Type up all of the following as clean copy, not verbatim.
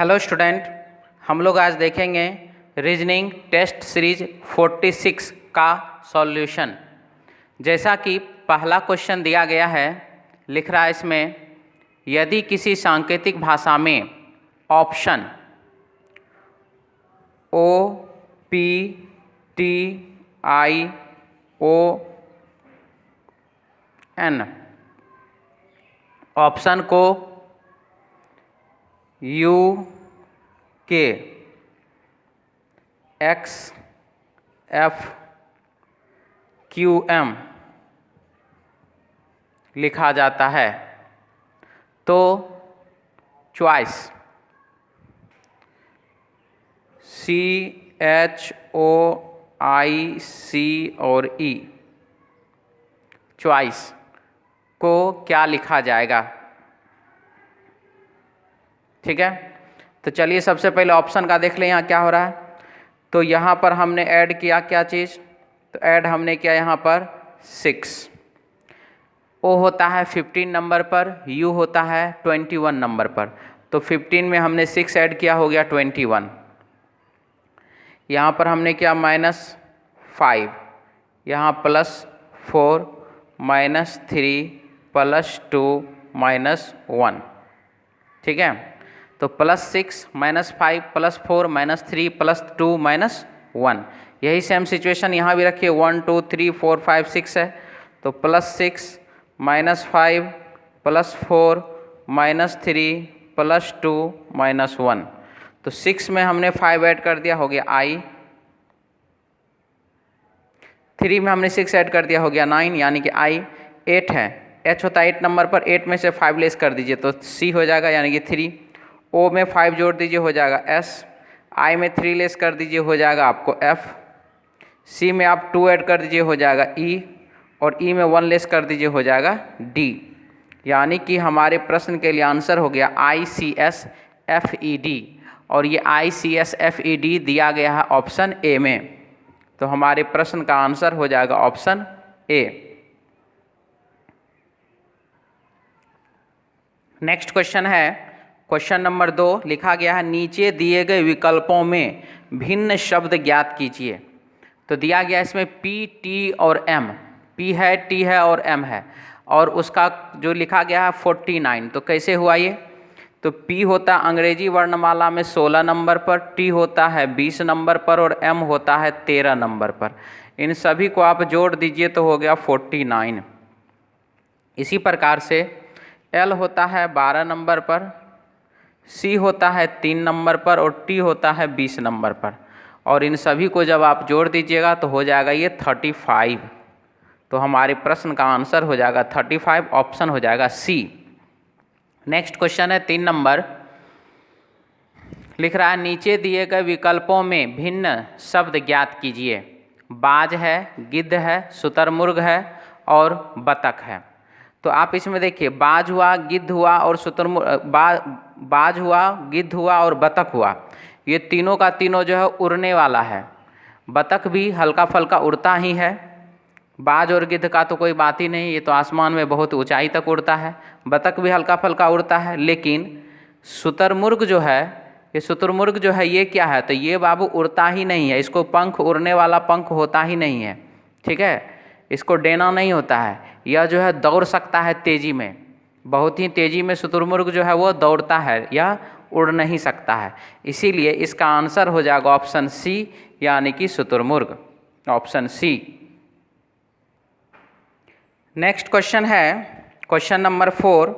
Hello student, हम लोग आज देखेंगे रीजनिंग टेस्ट सीरीज 46 का सॉल्यूशन। जैसा कि पहला क्वेश्चन दिया गया है, लिख रहा है इसमें, यदि किसी सांकेतिक भाषा में option O P T I O N option को U K X F Q M लिखा जाता है तो चॉइस सी एच ओ आई सी और ई चॉइस को क्या लिखा जाएगा। ठीक है, तो चलिए सबसे पहले ऑप्शन का देख लें यहाँ क्या हो रहा है। तो यहाँ पर हमने ऐड किया क्या चीज़, तो ऐड हमने किया यहाँ पर 6। ओ होता है 15 नंबर पर, यू होता है 21 नंबर पर। तो 15 में हमने 6 ऐड किया, हो गया 21। यहाँ पर हमने किया -5, यहाँ +4 -3 +2 -1। ठीक है, तो +6 -5 +4 -3 +2 -1। यही सेम सिचुएशन यहाँ भी रखिए, 1 2 3 4 5 6 है। तो +6 -5 +4 -3 +2 -1। तो 6 में हमने 5 ऐड कर दिया, हो गया I। 3 में हमने 6 ऐड कर दिया, हो गया 9, यानी कि I। 8 है, H होता है 8 नंबर पर, 8 में से 5 लेस कर दीजिए तो C हो जाएगा, यानी कि 3। O में 5 जोड़ दीजिए, हो जाएगा S। I में 3 लेस कर दीजिए, हो जाएगा आपको F। C में आप 2 ऐड कर दीजिए, हो जाएगा E। और E में 1 लेस कर दीजिए, हो जाएगा D। यानी कि हमारे प्रश्न के लिए आंसर हो गया ICSFED, और ये ICSFED दिया गया है ऑप्शन ए में। तो हमारे प्रश्न का आंसर हो जाएगा ऑप्शन ए। नेक्स्ट क्वेश्चन है, क्वेश्चन नंबर 2, लिखा गया है, नीचे दिए गए विकल्पों में भिन्न शब्द ज्ञात कीजिए। तो दिया गया इसमें P, T और M। P है, T है और M है, और उसका जो लिखा गया है 49। तो कैसे हुआ ये, तो P होता अंग्रेजी वर्णमाला में 16 नंबर पर, T होता है 20 नंबर पर और M होता है 13 नंबर पर। इन सभी को आप जोड़ दीजिए तो हो गया 49। इसी प्रकार से L होता है 12 नंबर पर, C होता है 3 नंबर पर और T होता है 20 नंबर पर। और इन सभी को जब आप जोड़ दीजिएगा तो हो जाएगा ये 35। तो हमारे प्रश्न का आंसर हो जाएगा 35, ऑप्शन हो जाएगा C। नेक्स्ट क्वेश्चन है 3 नंबर, लिख रहा है, नीचे दिए गए विकल्पों में भिन्न शब्द ज्ञात कीजिए। बाज है, गिद्ध है, शुतुरमुर्ग है और बतख है। तो आप इसमें देखिए, बाज हुआ, गिद्ध हुआ और बाज हुआ, गिद्ध हुआ और बतख हुआ। ये तीनों का तीनों जो है उड़ने वाला है। बतख भी हल्का फल्का उड़ता ही है। बाज और गिद्ध का तो कोई बात ही नहीं, ये तो आसमान में बहुत ऊंचाई तक उड़ता है। बतख भी हल्का फल्का उड़ता है। लेकिन शुतुरमुर्ग जो है, ये शुतुरमुर्ग जो है ये क्या है, तो ये बाबू उड़ता ही नहीं है। इसको पंख, उड़ने वाला पंख होता ही नहीं है। ठीक है, इसको डेना नहीं होता है। यह जो है दौड़ सकता है तेज़ी में, बहुत ही तेज़ी में शुतुरमुर्ग जो है वो दौड़ता है, या उड़ नहीं सकता है। इसीलिए इसका आंसर हो जाएगा ऑप्शन सी, यानी कि शुतुरमुर्ग, ऑप्शन सी। नेक्स्ट क्वेश्चन है, क्वेश्चन नंबर 4,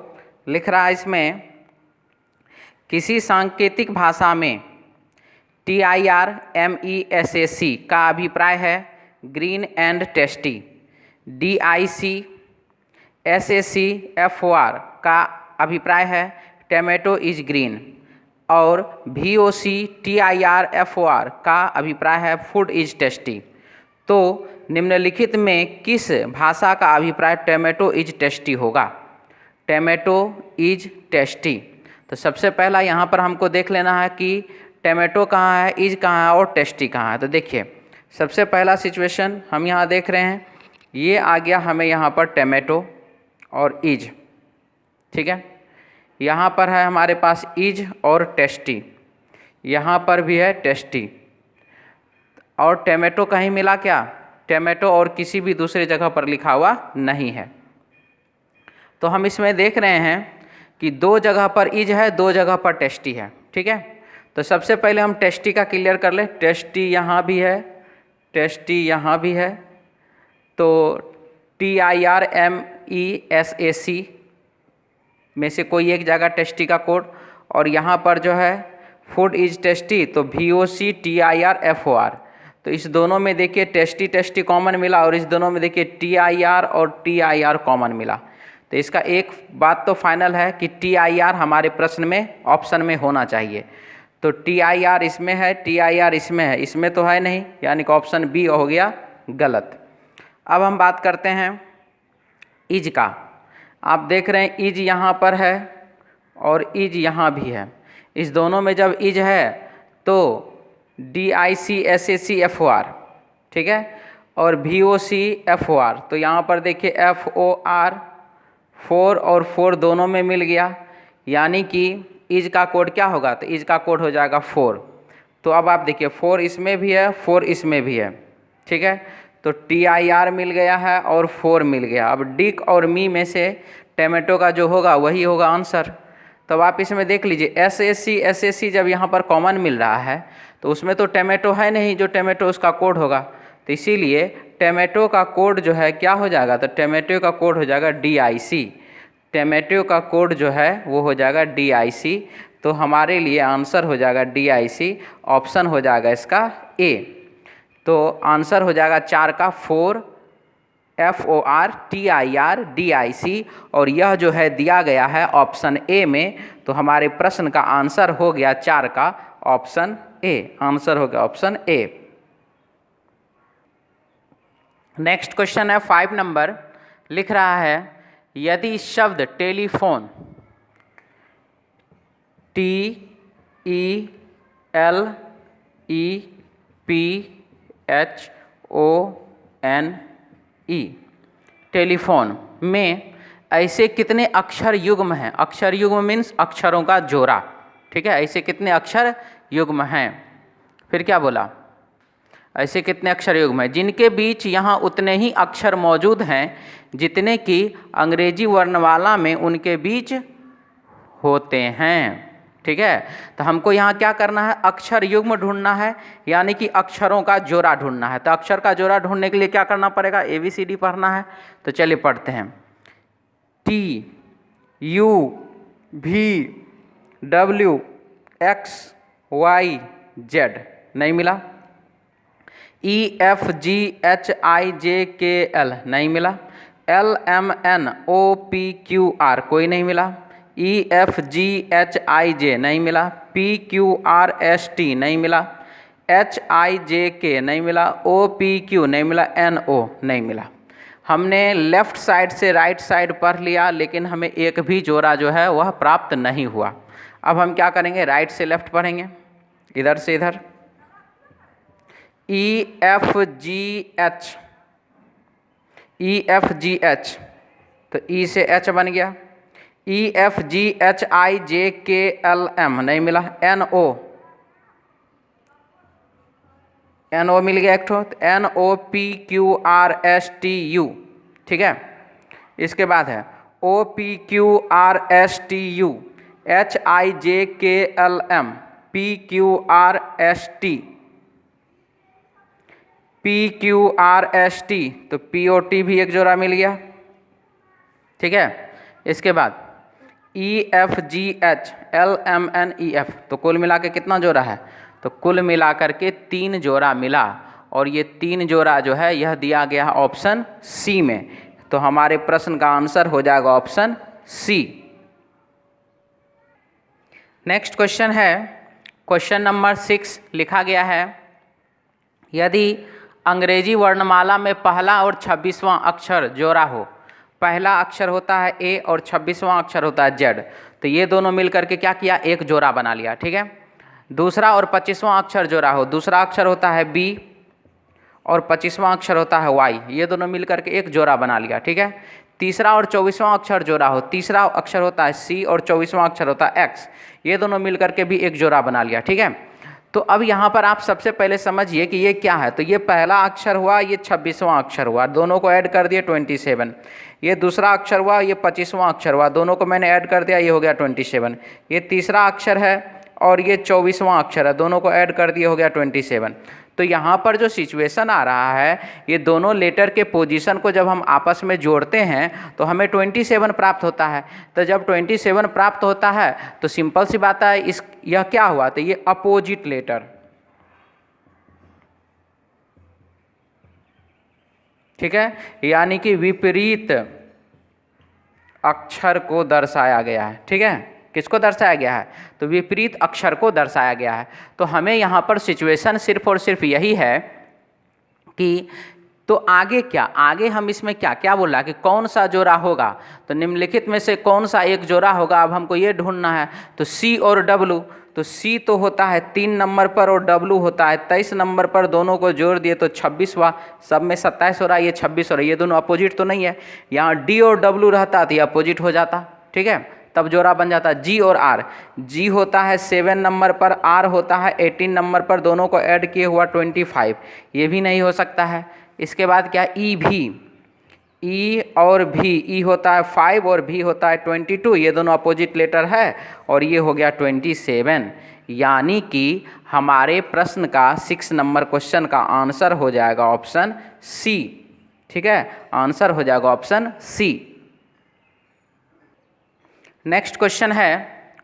लिख रहा है इसमें, किसी सांकेतिक भाषा में TIRMESSAC का अभिप्राय है ग्रीन एंड टेस्टी। DICSACFOR का अभिप्राय है टमेटो इज ग्रीन। और VOCTIRFOR का अभिप्राय है फूड इज टेस्टी। तो निम्नलिखित में किस भाषा का अभिप्राय टमेटो इज टेस्टी होगा। Tomato is tasty. तो सबसे पहला यहाँ पर हमको देख लेना है कि टमेटो कहाँ है, इज कहाँ है और टेस्टी कहाँ है। तो देखिए, सबसे पहला सिचुएशन हम यहाँ देख रहे हैं, ये आ गया हमें यहाँ पर टमेटो और इज। ठीक है, यहाँ पर है हमारे पास इज और टेस्टी। यहाँ पर भी है टेस्टी। और टमाटो कहीं मिला क्या? टमाटो और किसी भी दूसरे जगह पर लिखा हुआ नहीं है। तो हम इसमें देख रहे हैं कि 2 जगह पर इज है, 2 जगह पर टेस्टी है। ठीक है, तो सबसे पहले हम टेस्टी का क्लियर कर लें। टेस्टी यहाँ भी है, टेस्टी यहाँ भी है, तो TIRMESAC में से कोई एक जगह टेस्टी का कोड। और यहाँ पर जो है फूड इज टेस्टी, तो VOCTIRFOR। तो इस दोनों में देखिए टेस्टी टेस्टी कॉमन मिला, और इस दोनों में देखिए TIR और TIR कॉमन मिला। तो इसका एक बात तो फाइनल है कि TIR हमारे प्रश्न में ऑप्शन में होना चाहिए। तो TIR इसमें है, TIR इसमें है, इसमें तो है नहीं, यानी कि ऑप्शन बी हो गया गलत। अब हम बात करते हैं इज का। आप देख रहे हैं इज यहाँ पर है और इज यहाँ भी है। इस दोनों में जब इज है तो DICSACFOR, ठीक है, और VOCFOR। तो यहाँ पर देखिए FOR 4 और 4 दोनों में मिल गया, यानी कि इज का कोड क्या होगा? तो इज का कोड हो जाएगा 4। तो अब आप देखिए 4 इसमें भी है, 4 इसमें भी है। ठीक है, तो TIR मिल गया है और 4 मिल गया। अब डिक और मी में से टमाटो का जो होगा वही होगा आंसर। तब आप इसमें देख लीजिए SAC जब यहाँ पर कॉमन मिल रहा है तो उसमें तो टमाटो है नहीं, जो टमाटो उसका कोड होगा। तो इसीलिए टमाटो का कोड जो है क्या हो जाएगा? तो टमाटो का कोड हो जाएगा DIC। टमाटो का कोड जो है वो हो जाएगा DIC। तो हमारे लिए आंसर हो जाएगा DIC, ऑप्शन हो जाएगा इसका A। तो आंसर हो जाएगा 4 का 4 FOR TIR DIC, और यह जो है दिया गया है ऑप्शन A में। तो हमारे प्रश्न का आंसर हो गया 4 का ऑप्शन A, आंसर हो गया ऑप्शन A। नेक्स्ट क्वेश्चन है 5 नंबर, लिख रहा है यदि शब्द टेलीफोन TELEPHONE टेलीफोन में ऐसे कितने अक्षर युग्म हैं? अक्षर युग्म मीन्स अक्षरों का जोड़ा। ठीक है, ऐसे कितने अक्षर युग्म हैं? फिर क्या बोला? ऐसे कितने अक्षर युग्म हैं जिनके बीच यहाँ उतने ही अक्षर मौजूद हैं जितने कि अंग्रेजी वर्णमाला में उनके बीच होते हैं। ठीक है, तो हमको यहाँ क्या करना है? अक्षर युग्म ढूंढना है, यानी कि अक्षरों का जोड़ा ढूंढना है। तो अक्षर का जोड़ा ढूंढने के लिए क्या करना पड़ेगा? ABCD पढ़ना है। तो चलिए पढ़ते हैं। TUVWXYZ नहीं मिला। EFGHIJKL नहीं मिला। LMNOPQR कोई नहीं मिला। EFGHIJ नहीं मिला। PQRST नहीं मिला। HIJK नहीं मिला। OPQ नहीं मिला। NO नहीं मिला। हमने लेफ़्ट साइड से राइट साइड पढ़ लिया, लेकिन हमें एक भी जोड़ा जो है वह प्राप्त नहीं हुआ। अब हम क्या करेंगे? राइट से लेफ़्ट पढ़ेंगे, इधर से इधर। EFGH, तो E से H बन गया। EFGHIJKLM नहीं मिला। NO मिल गया एक ठो, NOPQRSTU। ठीक है, इसके बाद है OPQRSTU, HIJKLM, PQRST, PQRST, तो POT भी एक जोड़ा मिल गया। ठीक है, इसके बाद EFGH, LMNEF, तो कुल मिला के कितना जोड़ा है? तो कुल मिलाकर के 3 जोड़ा मिला, और ये 3 जोड़ा जो है यह दिया गया है ऑप्शन C में। तो हमारे प्रश्न का आंसर हो जाएगा ऑप्शन C। नेक्स्ट क्वेश्चन है क्वेश्चन नंबर 6, लिखा गया है यदि अंग्रेजी वर्णमाला में पहला और 26वां अक्षर जोड़ा हो। पहला अक्षर होता है A और 26वां अक्षर होता है Z। तो ये दोनों मिलकर के क्या किया? एक जोड़ा बना लिया। ठीक है, दूसरा और 25वां अक्षर जोड़ा हो। दूसरा अक्षर होता है B और 25वां अक्षर होता है Y। ये दोनों मिलकर के एक जोड़ा बना लिया। ठीक है, तीसरा और 24वां अक्षर जोड़ा हो। तीसरा अक्षर होता है C और 24वां अक्षर होता है X। ये दोनों मिलकर के भी एक जोड़ा बना लिया। ठीक है, तो अब यहाँ पर आप सबसे पहले समझिए कि ये क्या है। तो ये पहला अक्षर हुआ, ये 26वां अक्षर हुआ, दोनों को ऐड कर दिए 27। ये दूसरा अक्षर हुआ, ये 25वां अक्षर हुआ, दोनों को मैंने ऐड कर दिया, ये हो गया 27। ये तीसरा अक्षर है और ये 24वां अक्षर है, दोनों को ऐड कर दिए, हो गया 27। तो यहाँ पर जो सिचुएशन आ रहा है, ये दोनों लेटर के पोजीशन को जब हम आपस में जोड़ते हैं तो हमें 27 प्राप्त होता है। तो जब 27 प्राप्त होता है तो सिंपल सी बात है, यह क्या हुआ, तो ये अपोजिट लेटर, ठीक है, यानी कि विपरीत अक्षर को दर्शाया गया है। ठीक है, किसको दर्शाया गया है, तो विपरीत अक्षर को दर्शाया गया है। तो हमें यहाँ पर सिचुएशन सिर्फ और सिर्फ यही है कि तो आगे क्या, आगे हम इसमें क्या क्या बोला कि कौन सा जोड़ा होगा, तो निम्नलिखित में से कौन सा एक जोड़ा होगा, अब हमको ये ढूंढना है। तो सी और डब्लू, तो सी तो होता है 3 नंबर पर और डब्लू होता है 23 नंबर पर, दोनों को जोड़ दिए तो 26वां, सब में 27 हो रहा है, ये 26 हो रहा है, ये दोनों अपोजिट तो नहीं है। यहाँ डी और डब्लू रहता तो ये अपोजिट हो जाता, ठीक है, तब जोड़ा बन जाता है। जी और आर, जी होता है 7 नंबर पर, आर होता है 18 नंबर पर, दोनों को ऐड किए हुआ 25, ये भी नहीं हो सकता है। इसके बाद क्या, ई भी, ई और भी, ई होता है 5 और भी होता है 22, ये दोनों अपोजिट लेटर है और ये हो गया 27। यानी कि हमारे प्रश्न का 6 नंबर क्वेश्चन का आंसर हो जाएगा ऑप्शन सी। ठीक है, आंसर हो जाएगा ऑप्शन सी। नेक्स्ट क्वेश्चन है,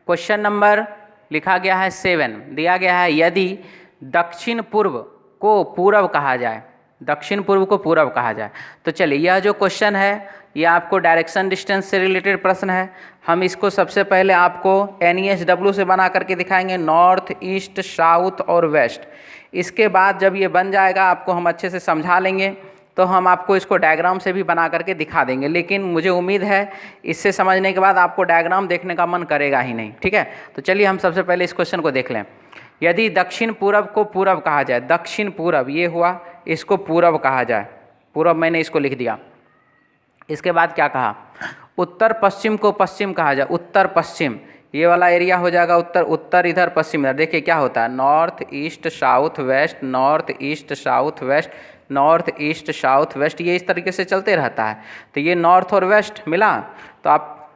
क्वेश्चन नंबर लिखा गया है 7, दिया गया है यदि दक्षिण पूर्व को पूरब कहा जाए, दक्षिण पूर्व को पूरब कहा जाए। तो चलिए, यह जो क्वेश्चन है ये आपको डायरेक्शन डिस्टेंस से रिलेटेड प्रश्न है। हम इसको सबसे पहले आपको NESW से बना करके दिखाएंगे, नॉर्थ, ईस्ट, साउथ और वेस्ट। इसके बाद जब ये बन जाएगा आपको हम अच्छे से समझा लेंगे, तो हम आपको इसको डायग्राम से भी बना करके दिखा देंगे। लेकिन मुझे उम्मीद है इससे समझने के बाद आपको डायग्राम देखने का मन करेगा ही नहीं। ठीक है, तो चलिए हम सबसे पहले इस क्वेश्चन को देख लें। यदि दक्षिण पूरब को पूरब कहा जाए, दक्षिण पूरब ये हुआ, इसको पूरब कहा जाए, पूरब मैंने इसको लिख दिया। इसके बाद क्या कहा, उत्तर पश्चिम को पश्चिम कहा जाए, उत्तर पश्चिम ये वाला एरिया हो जाएगा उत्तर, उत्तर इधर, पश्चिम इधर। देखिए क्या होता है, north east south west, north east south west, north east south west, ये इस तरीके से चलते रहता है। तो ये नॉर्थ और वेस्ट मिला, तो आप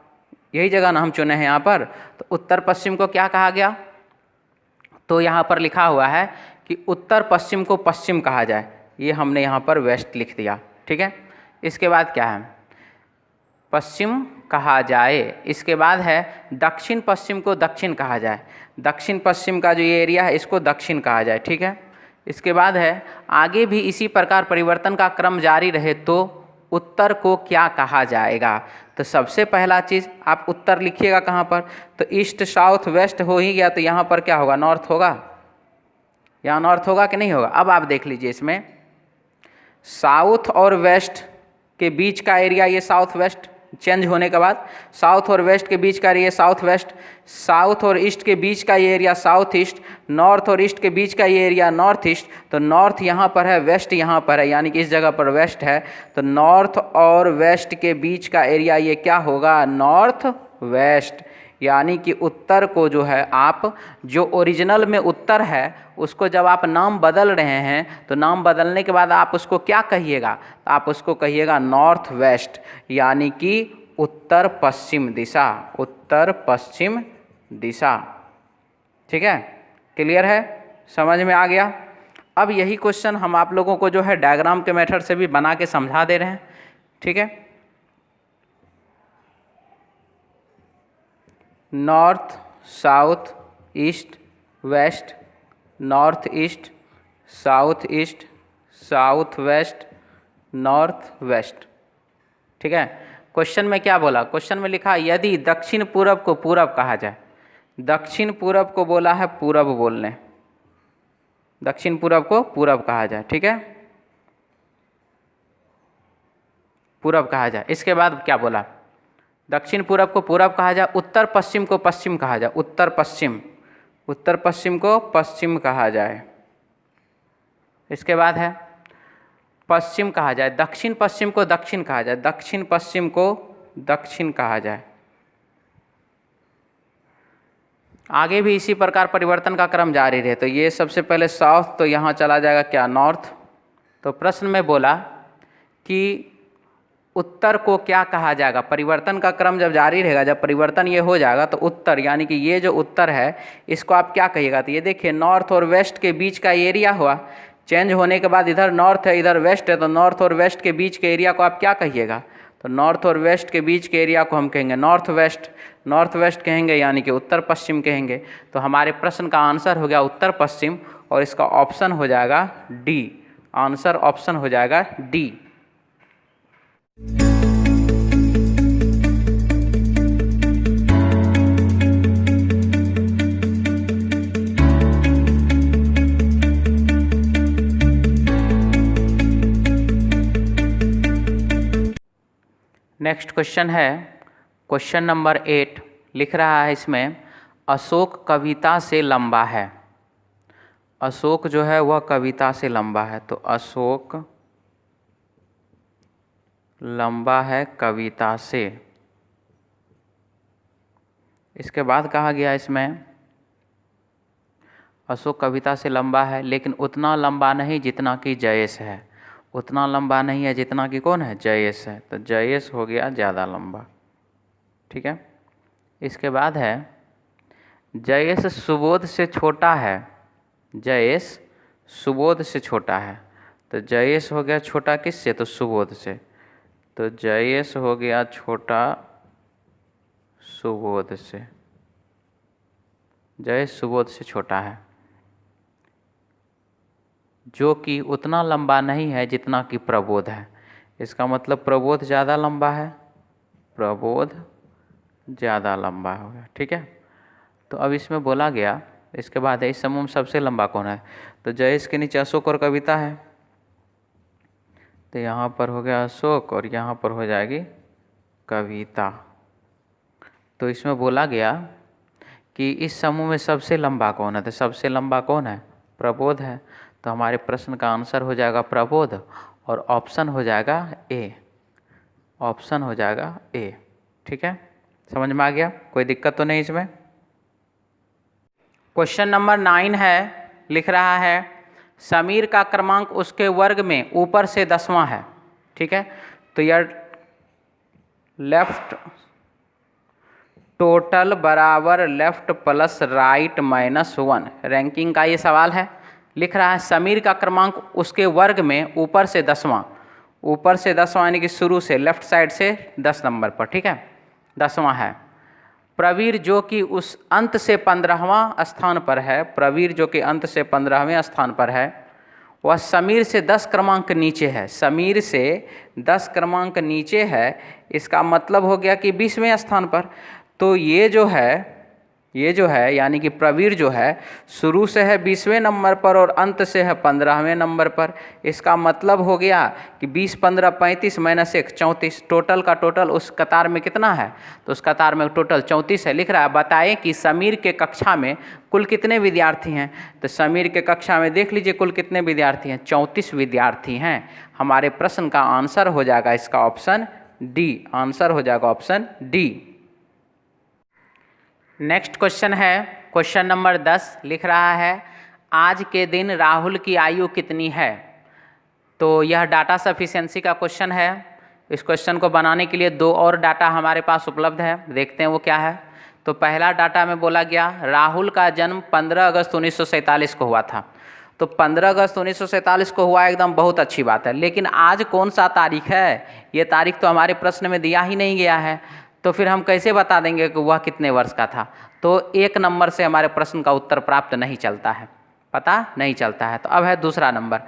यही जगह ना हम चुने हैं यहाँ पर। तो उत्तर पश्चिम को क्या कहा गया, तो यहाँ पर लिखा हुआ है कि उत्तर पश्चिम को पश्चिम कहा जाए, ये हमने यहाँ पर वेस्ट लिख दिया। ठीक है, इसके बाद क्या है, पश्चिम कहा जाए। इसके बाद है दक्षिण पश्चिम को दक्षिण कहा जाए, दक्षिण पश्चिम का जो ये एरिया है इसको दक्षिण कहा जाए। ठीक है, इसके बाद है आगे भी इसी प्रकार परिवर्तन का क्रम जारी रहे तो उत्तर को क्या कहा जाएगा। तो सबसे पहला चीज़ आप उत्तर लिखिएगा कहाँ पर, तो ईस्ट साउथ वेस्ट हो ही गया, तो यहाँ पर क्या होगा, नॉर्थ होगा, यहाँ नॉर्थ होगा कि नहीं होगा। अब आप देख लीजिए, इसमें साउथ और वेस्ट के बीच का एरिया ये साउथ वेस्ट, चेंज होने के बाद साउथ और वेस्ट के बीच का एरिया साउथ वेस्ट, साउथ और ईस्ट के बीच का ये एरिया साउथ ईस्ट, नॉर्थ और ईस्ट के बीच का ये एरिया नॉर्थ ईस्ट। तो नॉर्थ यहाँ पर है, वेस्ट यहाँ पर है, यानी कि इस जगह पर वेस्ट है, तो नॉर्थ और वेस्ट के बीच का एरिया ये क्या होगा, नॉर्थ वेस्ट। यानी कि उत्तर को जो है आप, जो ओरिजिनल में उत्तर है उसको जब आप नाम बदल रहे हैं तो नाम बदलने के बाद आप उसको क्या कहिएगा, तो आप उसको कहिएगा नॉर्थ वेस्ट, यानी कि उत्तर पश्चिम दिशा, उत्तर पश्चिम दिशा। ठीक है, क्लियर है, समझ में आ गया। अब यही क्वेश्चन हम आप लोगों को जो है डायग्राम के मेथड से भी बना के समझा दे रहे हैं। ठीक है, north south east west, north east south east south west north west. ठीक है, क्वेश्चन में क्या बोला, क्वेश्चन में लिखा यदि दक्षिण पूरब को पूरब कहा जाए, दक्षिण पूरब को बोला है पूरब बोलने, दक्षिण पूरब को पूरब कहा जाए। ठीक है, पूरब कहा जाए। इसके बाद क्या बोला, दक्षिण पूरब को पूरब कहा जाए, उत्तर पश्चिम को पश्चिम कहा जाए, उत्तर पश्चिम, उत्तर पश्चिम को पश्चिम कहा जाए। इसके बाद है पश्चिम कहा जाए, दक्षिण पश्चिम को दक्षिण कहा जाए, दक्षिण पश्चिम को दक्षिण कहा जाए। आगे भी इसी प्रकार परिवर्तन का क्रम जारी रहे। तो ये सबसे पहले साउथ, तो यहाँ चला जाएगा क्या, नॉर्थ। तो प्रश्न में बोला कि उत्तर को क्या कहा जाएगा, परिवर्तन का क्रम जब जारी रहेगा, जब परिवर्तन ये हो जाएगा तो उत्तर, यानी कि ये जो उत्तर है इसको आप क्या कहिएगा। तो ये देखिए नॉर्थ और वेस्ट के बीच का एरिया हुआ, चेंज होने के बाद इधर नॉर्थ है इधर वेस्ट है, तो नॉर्थ और वेस्ट के बीच के एरिया को आप क्या कहिएगा। तो नॉर्थ और वेस्ट के बीच के एरिया को हम कहेंगे नॉर्थ वेस्ट। नॉर्थ वेस्ट कहेंगे यानी कि उत्तर पश्चिम कहेंगे। तो हमारे प्रश्न का आंसर हो गया उत्तर पश्चिम, और इसका ऑप्शन हो जाएगा डी। आंसर ऑप्शन हो जाएगा डी। नेक्स्ट क्वेश्चन है क्वेश्चन नंबर 8। लिख रहा है इसमें, अशोक कविता से लंबा है। अशोक जो है वह कविता से लंबा है। तो अशोक लंबा है कविता से। इसके बाद कहा गया इसमें, अशोक कविता से लंबा है लेकिन उतना लंबा नहीं जितना कि जयेश है। उतना लंबा नहीं है जितना कि कौन है, जयेश है। तो जयेश हो गया ज़्यादा लंबा। ठीक है। इसके बाद है, जयेश सुबोध से छोटा है। जयेश सुबोध से छोटा है। तो जयेश हो गया छोटा किससे, तो सुबोध से। तो जयेश हो गया छोटा सुबोध से। जयेश सुबोध से छोटा है, जो कि उतना लंबा नहीं है जितना कि प्रबोध है। इसका मतलब प्रबोध ज़्यादा लंबा है, प्रबोध ज़्यादा लंबा हो गया। ठीक है। तो अब इसमें बोला गया, इसके बाद है, इस समूह में सबसे लंबा कौन है। तो जयेश के नीचे अशोक और कविता है। तो यहाँ पर हो गया अशोक और यहाँ पर हो जाएगी कविता। तो इसमें बोला गया कि इस समूह में सबसे लंबा कौन है। तो सबसे लंबा कौन है, प्रबोध है। तो हमारे प्रश्न का आंसर हो जाएगा प्रबोध, और ऑप्शन हो जाएगा ए। ऑप्शन हो जाएगा ए। ठीक है, समझ में आ गया, कोई दिक्कत तो नहीं इसमें। क्वेश्चन नंबर 9 है। लिख रहा है, समीर का क्रमांक उसके वर्ग में ऊपर से 10वां है। ठीक है। तो यह लेफ्ट टोटल बराबर लेफ्ट प्लस राइट -1 रैंकिंग का ये सवाल है। लिख रहा है, समीर का क्रमांक उसके वर्ग में ऊपर से 10वां, ऊपर से 10वां यानी कि शुरू से लेफ्ट साइड से 10 नंबर पर। ठीक है, 10वां है। प्रवीर जो कि उस अंत से 15वां स्थान पर है, प्रवीर जो कि अंत से 15वें स्थान पर है, वह समीर से 10 क्रमांक नीचे है। समीर से 10 क्रमांक नीचे है, इसका मतलब हो गया कि 20वें स्थान पर। तो ये जो है यानी कि प्रवीर जो है शुरू से है 20वें नंबर पर और अंत से है 15वें नंबर पर। इसका मतलब हो गया कि 20, 15, 35 -1 34। टोटल का टोटल उस कतार में कितना है, तो उस कतार में टोटल 34 है। लिख रहा है, बताएं कि समीर के कक्षा में कुल कितने विद्यार्थी हैं। तो समीर के कक्षा में देख लीजिए कुल कितने विद्यार्थी हैं, 34 विद्यार्थी हैं। हमारे प्रश्न का आंसर हो जाएगा इसका ऑप्शन डी। आंसर हो जाएगा ऑप्शन डी। नेक्स्ट क्वेश्चन है क्वेश्चन नंबर 10। लिख रहा है, आज के दिन राहुल की आयु कितनी है। तो यह डाटा सफिशिएंसी का क्वेश्चन है। इस क्वेश्चन को बनाने के लिए 2 और डाटा हमारे पास उपलब्ध है, देखते हैं वो क्या है। तो पहला डाटा में बोला गया, राहुल का जन्म 15 अगस्त 1947 को हुआ था। तो 15 अगस्त 1947 को हुआ, एकदम बहुत अच्छी बात है। लेकिन आज कौन सा तारीख है, ये तारीख तो हमारे प्रश्न में दिया ही नहीं गया है। तो फिर हम कैसे बता देंगे कि वह कितने वर्ष का था। तो 1 नंबर से हमारे प्रश्न का उत्तर प्राप्त नहीं चलता है, पता नहीं चलता है। तो अब है दूसरा नंबर,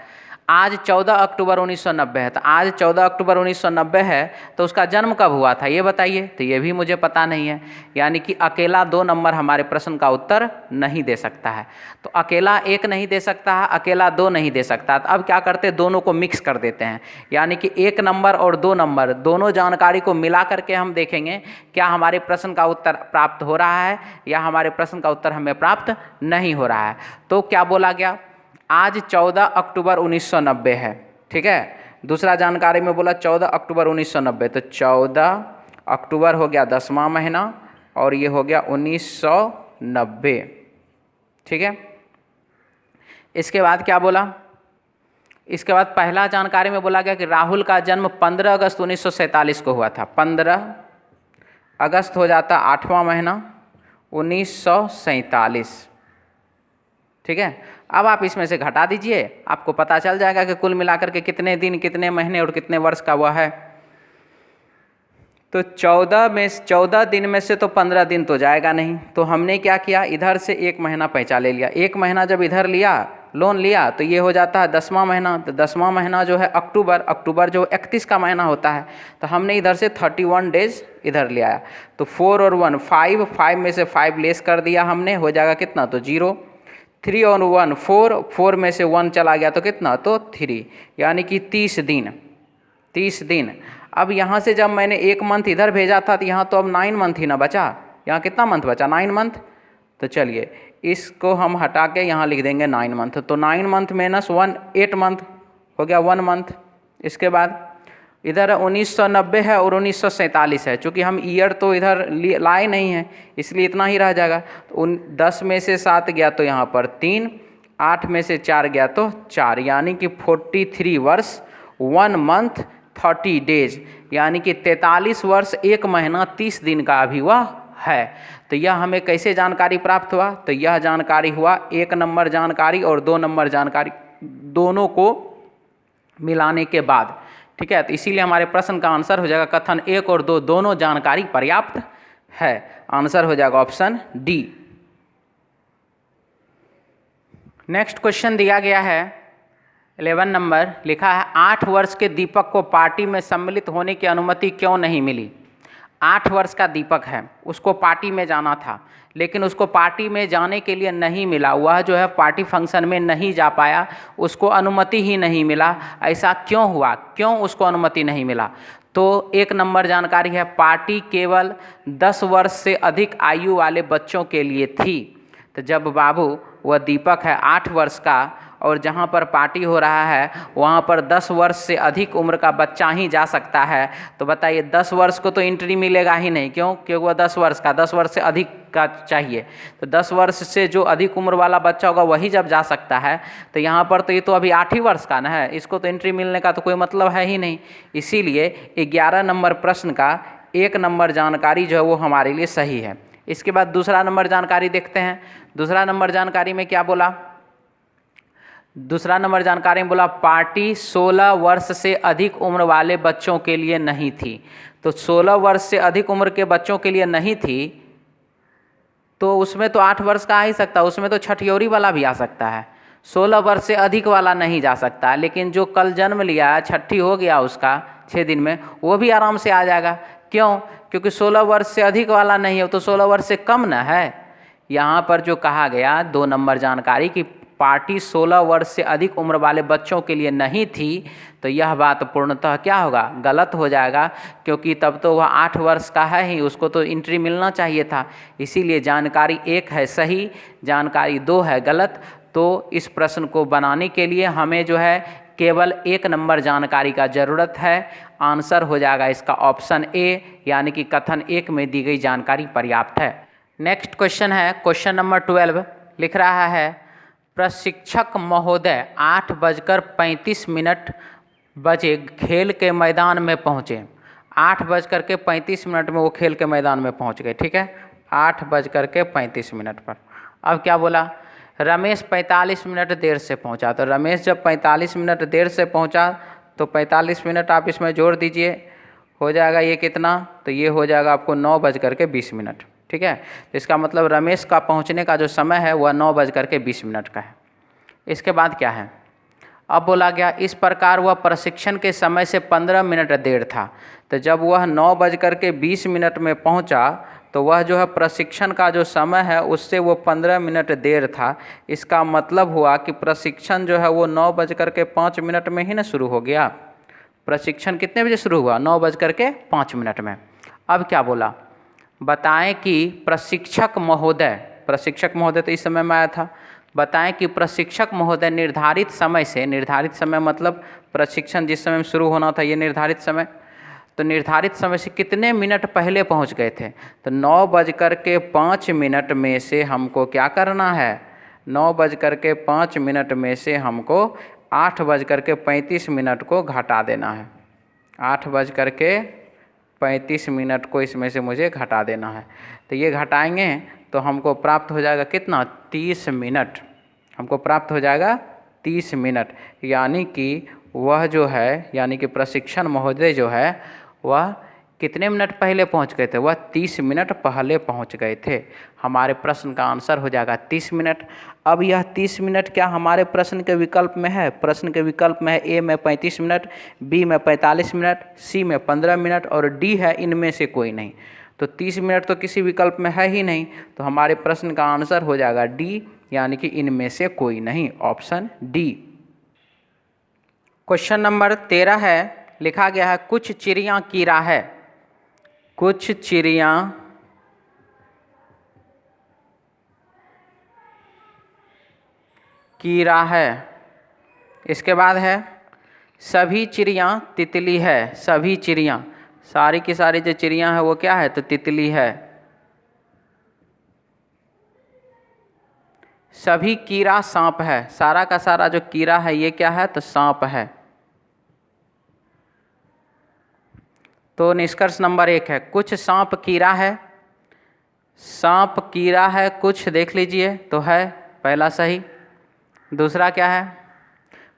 आज 14 अक्टूबर 1990 है। तो आज 14 अक्टूबर 1990 है, तो उसका जन्म कब हुआ था ये बताइए। तो ये भी मुझे पता नहीं है, यानी कि अकेला 2 नंबर हमारे प्रश्न का उत्तर नहीं दे सकता है। तो अकेला 1 नहीं दे सकता है, अकेला 2 नहीं दे सकता। तो अब क्या करते हैं, दोनों को मिक्स कर देते हैं, यानी कि 1 नंबर और 2 नंबर दोनों जानकारी को मिला करके हम देखेंगे क्या हमारे प्रश्न का उत्तर प्राप्त हो रहा है या हमारे प्रश्न का उत्तर हमें प्राप्त नहीं हो रहा है। तो क्या बोला गया, आज 14 अक्टूबर 1990 है। ठीक है, दूसरा जानकारी में बोला 14 अक्टूबर 1990। तो 14 अक्टूबर हो गया 10वां महीना और ये हो गया 1990। 1990। ठीक है, इसके बाद क्या बोला, इसके बाद पहला जानकारी में बोला गया कि राहुल का जन्म 15 अगस्त 1947 को हुआ था। 15 अगस्त हो जाता 8वां महीना 1947। ठीक है, अब आप इसमें से घटा दीजिए, आपको पता चल जाएगा कि कुल मिलाकर के कितने दिन, कितने महीने और कितने वर्ष का हुआ है। तो 14 दिन में से तो 15 दिन तो जाएगा नहीं, तो हमने क्या किया, इधर से 1 महीना पैंचा ले लिया। 1 महीना जब इधर लिया, लोन लिया, तो ये हो जाता है 10वां महीना। तो 10वां महीना जो है अक्टूबर जो 31 का महीना होता है, तो हमने इधर से 31 डेज इधर ले आया। तो 4 और 1 5 में से 5 लेस कर दिया हमने, हो जाएगा कितना, तो 0। 3 और 1 4 में से 1 चला गया तो कितना, तो 3, यानी कि 30 दिन। अब यहाँ से जब मैंने 1 मंथ इधर भेजा था, तो यहाँ तो अब 9 मंथ ही ना बचा, यहाँ कितना मंथ बचा, 9 मंथ। तो चलिए इसको हम हटा के यहाँ लिख देंगे 9 मंथ। तो 9 मंथ माइनस 1 8 मंथ हो गया 1 मंथ। इसके बाद इधर 1990 है और 1947 है, चूँकि हम ईयर तो इधर लाए नहीं हैं, इसलिए इतना ही रह जाएगा। तो 10 में से 7 गया तो यहाँ पर 3, 8 में से 4 गया तो 4, यानी कि 43 वर्ष 1 मंथ 30 डेज, यानी कि 43 वर्ष 1 महीना 30 दिन का अभी हुआ है। तो यह हमें कैसे जानकारी प्राप्त हुआ, तो यह जानकारी हुआ 1 नंबर जानकारी और 2 नंबर जानकारी दोनों को मिलाने के बाद। ठीक है, तो इसीलिए हमारे प्रश्न का आंसर हो जाएगा कथन 1 और 2 दोनों जानकारी पर्याप्त है। आंसर हो जाएगा ऑप्शन डी। नेक्स्ट क्वेश्चन दिया गया है 11 नंबर, लिखा है 8 वर्ष के दीपक को पार्टी में सम्मिलित होने की अनुमति क्यों नहीं मिली। 8 वर्ष का दीपक है, उसको पार्टी में जाना था, लेकिन उसको पार्टी में जाने के लिए नहीं मिला, वह जो है पार्टी फंक्शन में नहीं जा पाया, उसको अनुमति ही नहीं मिला। ऐसा क्यों हुआ, क्यों उसको अनुमति नहीं मिला। तो 1 नंबर जानकारी है, पार्टी केवल 10 वर्ष से अधिक आयु वाले बच्चों के लिए थी। तो जब बाबू वह दीपक है 8 वर्ष का और जहाँ पर पार्टी हो रहा है वहाँ पर 10 वर्ष से अधिक उम्र का बच्चा ही जा सकता है, तो बताइए 10 वर्ष को तो एंट्री मिलेगा ही नहीं। क्यों, क्योंकि वह 10 वर्ष से अधिक का चाहिए। तो 10 वर्ष से जो अधिक उम्र वाला बच्चा होगा वही जब जा सकता है, तो यहाँ पर तो ये तो अभी 8 ही वर्ष का ना है, इसको तो एंट्री मिलने का तो कोई मतलब है ही नहीं। इसीलिए 11 नंबर प्रश्न का 1 नंबर जानकारी जो है वो हमारे लिए सही है। इसके बाद दूसरा नंबर जानकारी देखते हैं। दूसरा नंबर जानकारी में क्या बोला, दूसरा नंबर जानकारी में बोला पार्टी 16 वर्ष से अधिक उम्र वाले बच्चों के लिए नहीं थी। तो 16 वर्ष से अधिक उम्र के बच्चों के लिए नहीं थी, तो उसमें तो 8 वर्ष का आ ही सकता, उसमें तो छठियोरी वाला भी आ सकता है। 16 वर्ष से अधिक वाला नहीं जा सकता, लेकिन जो कल जन्म लिया है, छठी हो गया उसका 6 दिन में, वो भी आराम से आ जाएगा। क्यों, क्योंकि 16 वर्ष से अधिक वाला नहीं है, तो 16 वर्ष से कम न है। यहाँ पर जो कहा गया 2 नंबर जानकारी की पार्टी 16 वर्ष से अधिक उम्र वाले बच्चों के लिए नहीं थी, तो यह बात पूर्णतः क्या होगा, गलत हो जाएगा, क्योंकि तब तो वह 8 वर्ष का है ही, उसको तो एंट्री मिलना चाहिए था। इसीलिए जानकारी 1 है सही, जानकारी 2 है गलत। तो इस प्रश्न को बनाने के लिए हमें जो है केवल 1 नंबर जानकारी का ज़रूरत है। आंसर हो जाएगा इसका ऑप्शन ए, यानी कि कथन 1 में दी गई जानकारी पर्याप्त है। नेक्स्ट क्वेश्चन है क्वेश्चन नंबर 12, लिख रहा है प्रशिक्षक महोदय 8:35 बजे खेल के मैदान में पहुँचे। 8:35 में वो खेल के मैदान में पहुँच गए। ठीक है, 8:35 पर। अब क्या बोला, रमेश 45 मिनट देर से पहुंचा। तो रमेश जब 45 मिनट देर से पहुंचा तो 45 मिनट आप इसमें जोड़ दीजिए, हो जाएगा ये कितना, तो ये हो जाएगा आपको 9:20। ठीक है, तो इसका मतलब रमेश का पहुंचने का जो समय है वह 9:20 का है। इसके बाद क्या है, अब बोला गया इस प्रकार वह प्रशिक्षण के समय से 15 मिनट देर था। तो जब वह 9:20 में पहुंचा तो वह जो है प्रशिक्षण का जो समय है उससे वो 15 मिनट देर था। इसका मतलब हुआ कि प्रशिक्षण जो है वो 9:05 में ही ना शुरू हो गया। प्रशिक्षण कितने बजे शुरू हुआ, 9:05 में। अब क्या बोला, बताएं कि प्रशिक्षक महोदय तो इस समय में आया था, बताएं कि प्रशिक्षक महोदय निर्धारित समय मतलब प्रशिक्षण जिस समय में शुरू होना था ये निर्धारित समय, तो निर्धारित समय से कितने मिनट पहले पहुंच गए थे? तो 9:05 में से हमको क्या करना है? 9:05 में से हमको 8:35 को घटा देना है। 8:35 को इसमें से मुझे घटा देना है। तो ये घटाएंगे तो हमको प्राप्त हो जाएगा कितना? 30 मिनट। हमको प्राप्त हो जाएगा 30 मिनट, यानी कि वह जो है, यानी कि प्रशिक्षण महोदय जो है वह कितने मिनट पहले पहुंच गए थे? वह 30 मिनट पहले पहुंच गए थे। हमारे प्रश्न का आंसर हो जाएगा 30 मिनट। अब यह 30 मिनट क्या हमारे प्रश्न के विकल्प में है? प्रश्न के विकल्प में है ए में 35 मिनट, बी में 45 मिनट, सी में 15 मिनट और डी है इनमें से कोई नहीं। तो 30 मिनट तो किसी विकल्प में है ही नहीं, तो हमारे प्रश्न का आंसर हो जाएगा डी, यानी कि इनमें से कोई नहीं, ऑप्शन डी। क्वेश्चन नंबर 13 है, लिखा गया है कुछ चिड़ियाँ कीड़ा है। कुछ चिड़ियाँ कीड़ा है। इसके बाद है सभी चिड़ियाँ तितली है। सभी चिड़ियाँ, सारी की सारी जो चिड़ियाँ हैं वो क्या है? तो तितली है। सभी कीड़ा सांप है। सारा का सारा जो कीड़ा है ये क्या है? तो सांप है। तो निष्कर्ष नंबर 1 है कुछ सांप कीड़ा है। सांप कीड़ा है कुछ, देख लीजिए तो है पहला सही। दूसरा क्या है?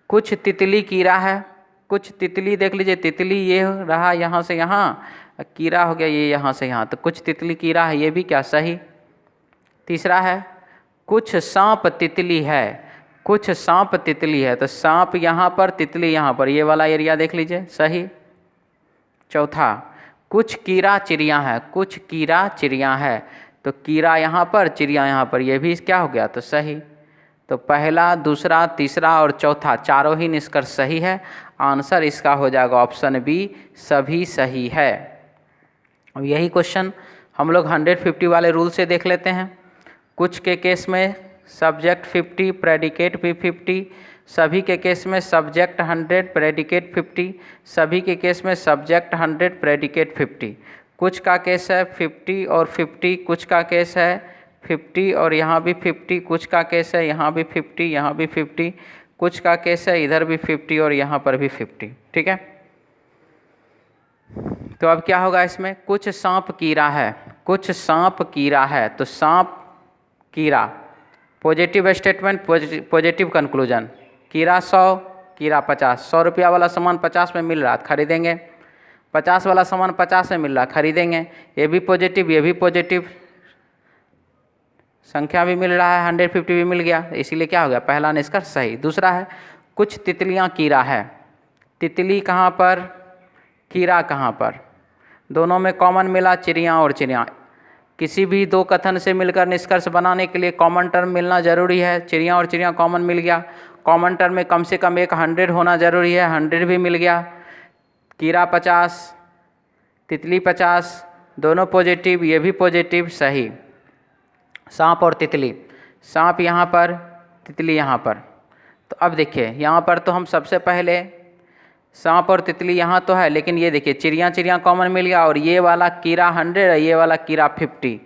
कुछ तितली कीड़ा है। कुछ तितली, देख लीजिए तितली ये रहा यहाँ से यहाँ, कीड़ा हो गया ये यहाँ से यहाँ, तो कुछ तितली कीड़ा है, ये भी क्या सही। तीसरा है कुछ सांप तितली है। कुछ सांप तितली है, तो सांप यहाँ पर तितली यहाँ पर, ये वाला एरिया देख लीजिए सही। चौथा कुछ कीड़ा चिड़िया है। कुछ कीड़ा चिड़िया है, तो कीड़ा यहाँ पर चिड़िया यहाँ पर, ये भी क्या हो गया? तो सही। तो पहला, दूसरा, तीसरा और चौथा चारों ही निष्कर्ष सही है। आंसर इसका हो जाएगा ऑप्शन बी, सभी सही है। अब यही क्वेश्चन हम लोग 150 वाले रूल से देख लेते हैं। कुछ के केस में सब्जेक्ट 50, प्रेडिकेट भी 50, सभी के केस में सब्जेक्ट 100, प्रेडिकेट 50, सभी के केस में सब्जेक्ट 100, प्रेडिकेट 50। कुछ का केस है 50 और 50, कुछ का केस है 50 और यहाँ भी 50, कुछ का केस है यहाँ भी 50, यहाँ भी 50, कुछ का केस है इधर भी 50 और यहाँ पर भी 50। ठीक है, तो अब क्या होगा इसमें? कुछ सांप कीड़ा है। कुछ सांप कीड़ा है, तो सांप कीड़ा, पॉजिटिव स्टेटमेंट, पॉजिटिव कंक्लूजन। कीड़ा 100, कीड़ा 50। 100 रुपया वाला सामान 50 में मिल रहा है, खरीदेंगे। 50 वाला सामान 50 में मिल रहा है, खरीदेंगे। ये भी पॉजिटिव, ये भी पॉजिटिव, संख्या भी मिल रहा है, 150 भी मिल गया, इसीलिए क्या हो गया? पहला निष्कर्ष सही। दूसरा है कुछ तितलियाँ कीड़ा है। तितली कहाँ पर, कीड़ा कहाँ पर? दोनों में कॉमन मिला चिड़िया और चिड़िया। किसी भी दो कथन से मिलकर निष्कर्ष बनाने के लिए कॉमन टर्म मिलना जरूरी है। चिड़िया और चिड़िया कॉमन मिल गया। कॉमन टर्म में कम से कम एक 100 होना जरूरी है, 100 भी मिल गया। कीड़ा 50, तितली 50, दोनों पॉजिटिव, ये भी पॉजिटिव, सही। सांप और तितली, सांप यहाँ पर, तितली यहाँ पर। तो अब देखिए यहाँ पर तो हम सबसे पहले सांप और तितली यहाँ तो है, लेकिन ये देखिए चिड़िया चिड़िया कॉमन मिल गया और ये वाला कीड़ा 100 है, ये वाला कीड़ा 50।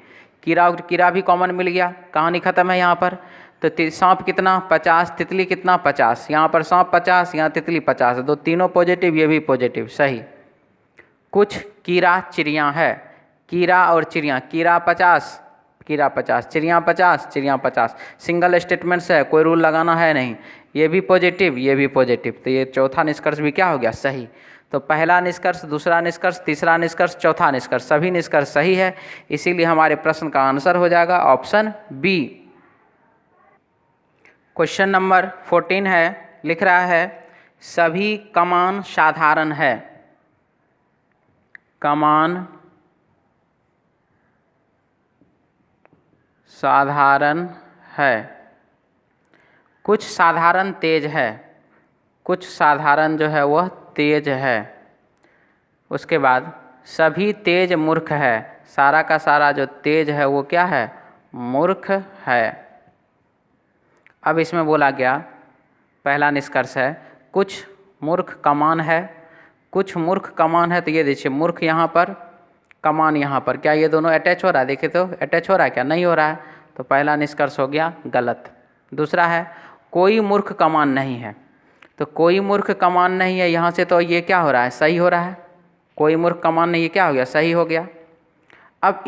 कीड़ा और कीड़ा भी कॉमन मिल गया, कहानी खत्म है यहाँ पर। तो सांप कितना? 50, तितली कितना? 50। यहाँ पर सांप 50, यहाँ तितली 50, तो तीनों पॉजिटिव, ये भी पॉजिटिव, सही। कुछ कीड़ा चिड़िया है। कीड़ा और चिड़िया, कीड़ा 50, कीड़ा 50, चिड़िया 50, चिड़िया 50, सिंगल स्टेटमेंट्स है, कोई रूल लगाना है नहीं। ये भी पॉजिटिव, ये भी पॉजिटिव, तो ये चौथा निष्कर्ष भी क्या हो गया? सही। तो पहला निष्कर्ष, दूसरा निष्कर्ष, तीसरा निष्कर्ष, चौथा निष्कर्ष, सभी निष्कर्ष सही है। इसीलिए हमारे प्रश्न का आंसर हो जाएगा ऑप्शन बी। क्वेश्चन नंबर 14 है, लिख रहा है सभी कमान साधारण है। कमान साधारण है। कुछ साधारण तेज है। कुछ साधारण जो है वह तेज है। उसके बाद सभी तेज मूर्ख है। सारा का सारा जो तेज है वो क्या है? मूर्ख है। अब इसमें बोला गया, पहला निष्कर्ष है कुछ मूर्ख कमान है, कुछ मूर्ख कमान है, तो ये देखिए मूर्ख यहाँ पर, कमान यहाँ पर, क्या ये दोनों अटैच हो रहा है? देखिए तो अटैच हो रहा है क्या? नहीं हो रहा है, तो पहला निष्कर्ष हो गया गलत। दूसरा है कोई मूर्ख कमान नहीं है, तो कोई मूर्ख कमान नहीं है, यहाँ से तो ये क्या हो रहा है? सही हो रहा है। कोई मूर्ख कमान नहीं, ये क्या हो गया? सही हो गया। अब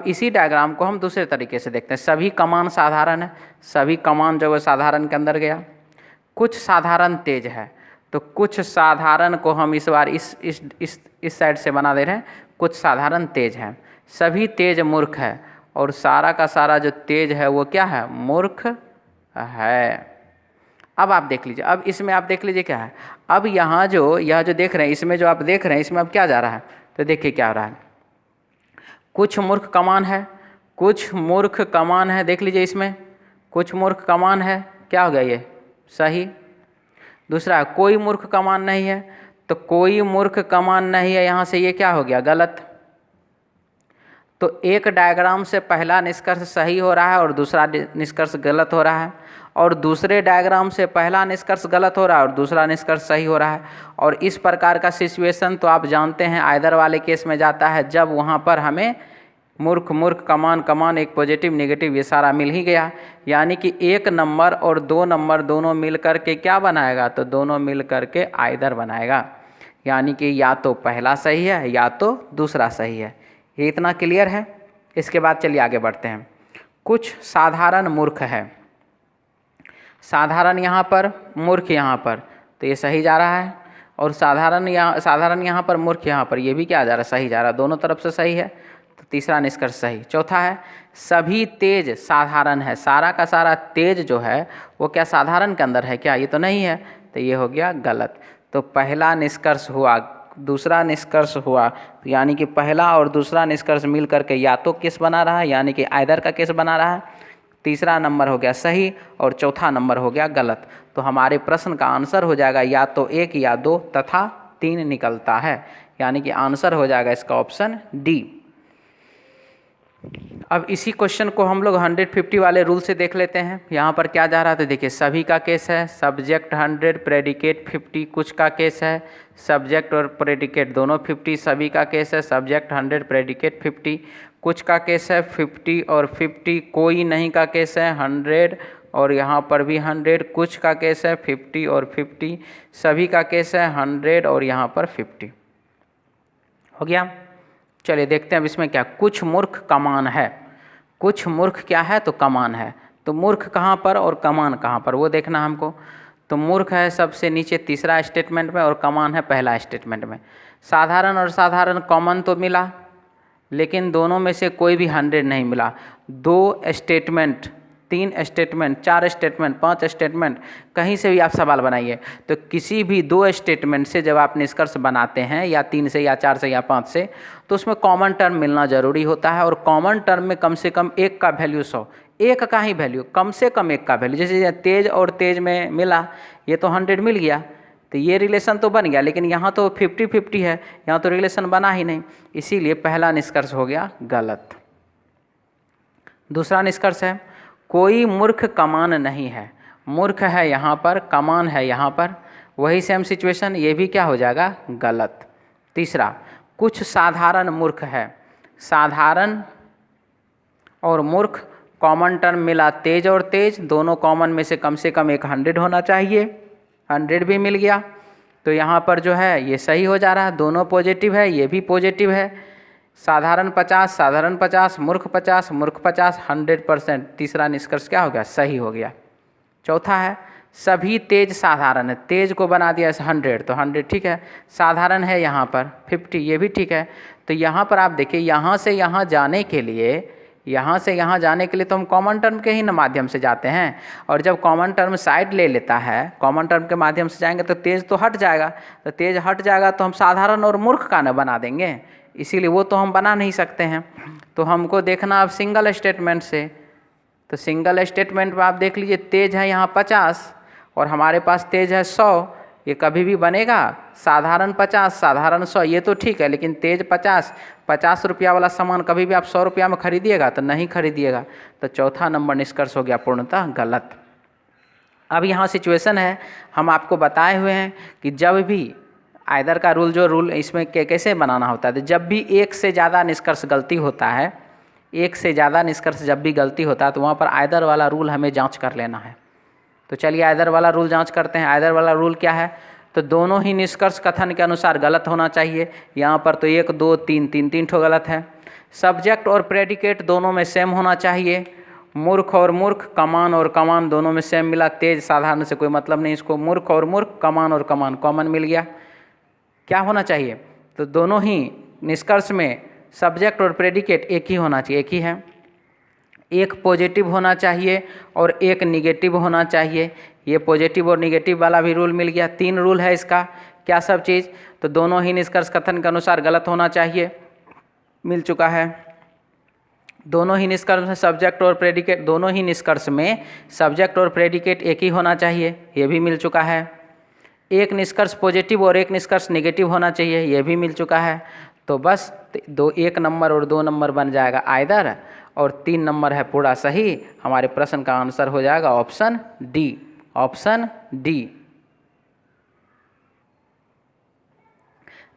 इसी डायग्राम को हम दूसरे तरीके से देखते हैं। सभी कमान साधारण है, सभी कमान जो है साधारण के अंदर गया। कुछ साधारण तेज है, तो कुछ साधारण को हम इस बार इस साइड से बना दे रहे हैं। कुछ साधारण तेज है, सभी तेज मूर्ख है, और सारा का सारा जो तेज है वो क्या है? मूर्ख है। अब आप देख लीजिए, अब इसमें आप देख लीजिए क्या है। अब यहाँ यह जो देख रहे हैं, इसमें जो आप देख रहे हैं, इसमें अब क्या जा रहा है? तो देखिए क्या हो रहा है। कुछ मूर्ख कमान है, कुछ मूर्ख कमान है, देख लीजिए इसमें कुछ मूर्ख कमान है, क्या हो गया? ये सही। दूसरा कोई मूर्ख कमान नहीं है, तो कोई मूर्ख कमान नहीं है, यहाँ से ये क्या हो गया? गलत। तो एक डायग्राम से पहला निष्कर्ष सही हो रहा है और दूसरा निष्कर्ष गलत हो रहा है, और दूसरे डायग्राम से पहला निष्कर्ष गलत हो रहा है और दूसरा निष्कर्ष सही हो रहा है। और इस प्रकार का सिचुएशन तो आप जानते हैं आइदर वाले केस में जाता है, जब वहाँ पर हमें मूर्ख कमान एक पॉजिटिव नेगेटिव ये सारा मिल ही गया, यानी कि 1 नंबर और 2 नंबर दोनों मिल कर के क्या बनाएगा? तो दोनों मिल कर के आइदर बनाएगा, यानी कि या तो पहला सही है या तो दूसरा सही है। ये इतना क्लियर है। इसके बाद चलिए आगे बढ़ते हैं। कुछ साधारण मूर्ख है, साधारण यहाँ पर, मूर्ख यहाँ पर, तो ये सही जा रहा है। और साधारण यहाँ पर, मूर्ख यहाँ पर, ये भी क्या जा रहा है? सही जा रहा है, दोनों तरफ से सही है, तो तीसरा निष्कर्ष सही। चौथा है सभी तेज साधारण है, सारा का सारा तेज जो है वो क्या साधारण के अंदर है क्या? ये तो नहीं है, तो ये हो गया गलत। तो पहला निष्कर्ष हुआ, दूसरा निष्कर्ष हुआ, तो यानी कि पहला और दूसरा निष्कर्ष मिल करके या तो केस बना रहा है, यानी कि आइदर का केस बना रहा है। तीसरा नंबर हो गया सही और चौथा नंबर हो गया गलत। तो हमारे प्रश्न का आंसर हो जाएगा या तो 1 या 2 तथा 3 निकलता है, यानी कि आंसर हो जाएगा इसका ऑप्शन डी। अब इसी क्वेश्चन को हम लोग 150 वाले रूल से देख लेते हैं। यहाँ पर क्या जा रहा है? तो देखिए सभी का केस है, सब्जेक्ट 100 प्रेडिकेट 50, कुछ का केस है सब्जेक्ट और प्रेडिकेट दोनों 50, सभी का केस है सब्जेक्ट 100 प्रेडिकेट 50, कुछ का केस है 50 और 50, कोई नहीं का केस है 100 और यहाँ पर भी 100, कुछ का केस है 50 और 50, सभी का केस है 100 और यहाँ पर 50। हो गया। चलिए देखते हैं अब इसमें क्या। कुछ मूर्ख कमान है, कुछ मूर्ख क्या है? तो कमान है। तो मूर्ख कहाँ पर और कमान कहाँ पर वो देखना हमको। तो मूर्ख है सबसे नीचे तीसरा स्टेटमेंट में और कमान है पहला स्टेटमेंट में। साधारण और साधारण कॉमन तो मिला, लेकिन दोनों में से कोई भी 100 नहीं मिला। 2 स्टेटमेंट, 3 स्टेटमेंट, 4 स्टेटमेंट, 5 स्टेटमेंट, कहीं से भी आप सवाल बनाइए, तो किसी भी 2 स्टेटमेंट से जब आप निष्कर्ष बनाते हैं, या 3 से या 4 से या 5 से, तो उसमें कॉमन टर्म मिलना जरूरी होता है। और कॉमन टर्म में कम से कम एक का वैल्यू 100, एक का ही वैल्यू, कम से कम एक का वैल्यू। जैसे तेज और तेज में मिला, ये तो 100 मिल गया, तो ये रिलेशन तो बन गया, लेकिन यहाँ तो 50-50 है, यहाँ तो रिलेशन बना ही नहीं, इसीलिए पहला निष्कर्ष हो गया गलत। दूसरा निष्कर्ष है कोई मूर्ख कमान नहीं है, मूर्ख है यहाँ पर, कमान है यहाँ पर, वही सेम सिचुएशन, ये भी क्या हो जाएगा? गलत। तीसरा कुछ साधारण मूर्ख है, साधारण और मूर्ख कॉमन टर्म मिला तेज और तेज, दोनों कॉमन में से कम एक 100 होना चाहिए, 100 भी मिल गया, तो यहाँ पर जो है ये सही हो जा रहा है, दोनों पॉजिटिव है, ये भी पॉजिटिव है। साधारण 50, मूर्ख 50, 100%। तीसरा निष्कर्ष क्या हो गया? सही हो गया। चौथा है सभी तेज साधारण है, तेज को बना दिया 100, तो 100 ठीक है, साधारण है यहाँ पर 50, ये भी ठीक है। तो यहाँ पर आप देखिए, यहाँ से यहाँ जाने के लिए, यहाँ से यहाँ जाने के लिए तो हम कॉमन टर्म के ही माध्यम से जाते हैं, और जब कॉमन टर्म साइड ले लेता है, कॉमन टर्म के माध्यम से जाएंगे तो तेज तो हट जाएगा, तो तेज हट जाएगा तो हम साधारण और मूर्ख का न बना देंगे, इसीलिए वो तो हम बना नहीं सकते हैं। तो हमको देखना अब सिंगल स्टेटमेंट से, तो सिंगल स्टेटमेंट में आप देख लीजिए तेज है यहाँ 50 और हमारे पास तेज है 100, ये कभी भी बनेगा? साधारण 50, साधारण 100, ये तो ठीक है, लेकिन तेज 50 रुपया वाला सामान कभी भी आप 100 रुपया में खरीदिएगा? तो नहीं खरीदिएगा। तो चौथा नंबर निष्कर्ष हो गया पूर्णतः गलत। अब यहाँ सिचुएशन है, हम आपको बताए हुए हैं कि जब भी आइदर का रूल जो रूल इसमें कैसे बनाना होता है, तो जब भी एक से ज़्यादा निष्कर्ष गलती होता है, एक से ज़्यादा निष्कर्ष जब भी गलती होता है तो वहाँ पर आइदर वाला रूल हमें जांच कर लेना है। तो चलिए आइदर वाला रूल जांच करते हैं। आइदर वाला रूल क्या है, तो दोनों ही निष्कर्ष कथन के अनुसार गलत होना चाहिए। यहाँ पर तो 1 2 3 3 ठो गलत है। सब्जेक्ट और प्रेडिकेट दोनों में सेम होना चाहिए। मूर्ख और मूर्ख, कमान और कमान दोनों में सेम मिला। तेज साधारण से कोई मतलब नहीं, इसको मूर्ख और मूर्ख, कमान और कमान कॉमन मिल गया। क्या होना चाहिए, तो दोनों ही निष्कर्ष में सब्जेक्ट और प्रेडिकेट एक ही होना चाहिए, एक ही है। एक पॉजिटिव होना चाहिए और एक निगेटिव होना चाहिए। ये पॉजिटिव और निगेटिव वाला भी रूल मिल गया। 3 रूल है इसका। क्या सब चीज़, तो दोनों ही निष्कर्ष कथन के अनुसार गलत होना चाहिए, मिल चुका है। दोनों ही निष्कर्ष में सब्जेक्ट और प्रेडिकेट, दोनों ही निष्कर्ष में सब्जेक्ट और प्रेडिकेट एक ही होना चाहिए, ये भी मिल चुका है। एक निष्कर्ष पॉजिटिव और एक निष्कर्ष नेगेटिव होना चाहिए, ये भी मिल चुका है। तो बस 1 नंबर और 2 नंबर बन जाएगा आइदर, और 3 नंबर है पूरा सही। हमारे प्रश्न का आंसर हो जाएगा option D, option D.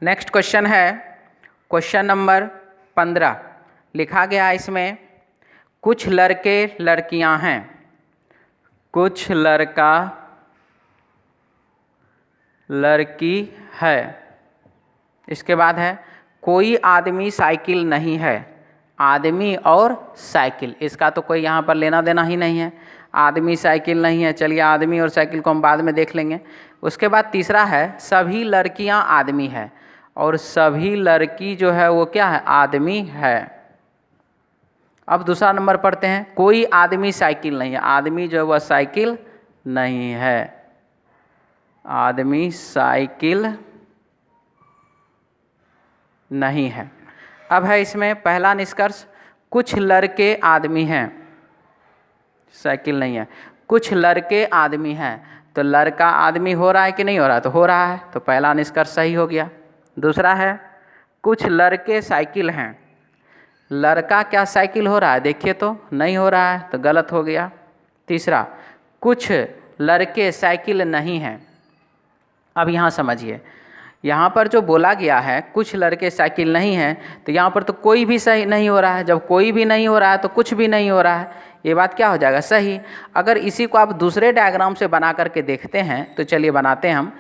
Next question है क्वेश्चन नंबर 15। लिखा गया इसमें, कुछ लड़के लड़कियां हैं, कुछ लड़का लड़की है। इसके बाद है कोई आदमी साइकिल नहीं है, आदमी और साइकिल, इसका तो कोई यहाँ पर लेना देना ही नहीं है। आदमी साइकिल नहीं है, चलिए आदमी और साइकिल को हम बाद में देख लेंगे। उसके बाद तीसरा है सभी लड़कियाँ आदमी है, और सभी लड़की जो है वो क्या है, आदमी है। अब दूसरा नंबर पढ़ते हैं, कोई आदमी साइकिल नहीं है, आदमी जो है वह साइकिल नहीं है, आदमी साइकिल नहीं है। अब है इसमें पहला निष्कर्ष, कुछ लड़के आदमी हैं, साइकिल नहीं है। कुछ लड़के आदमी हैं, तो लड़का आदमी हो रहा है कि नहीं हो रहा है, तो हो रहा है, तो पहला निष्कर्ष सही हो गया। दूसरा है कुछ लड़के साइकिल हैं, लड़का क्या साइकिल हो रहा है, देखिए तो नहीं हो रहा है, तो गलत हो गया। तीसरा, कुछ लड़के साइकिल नहीं हैं। अब यहाँ समझिए, यहाँ पर जो बोला गया है कुछ लड़के साइकिल नहीं हैं, तो यहाँ पर तो कोई भी सही नहीं हो रहा है। जब कोई भी नहीं हो रहा है तो कुछ भी नहीं हो रहा है, ये बात क्या हो जाएगा, सही। अगर इसी को आप दूसरे डायग्राम से बना करके देखते हैं, तो चलिए बनाते हैं हम।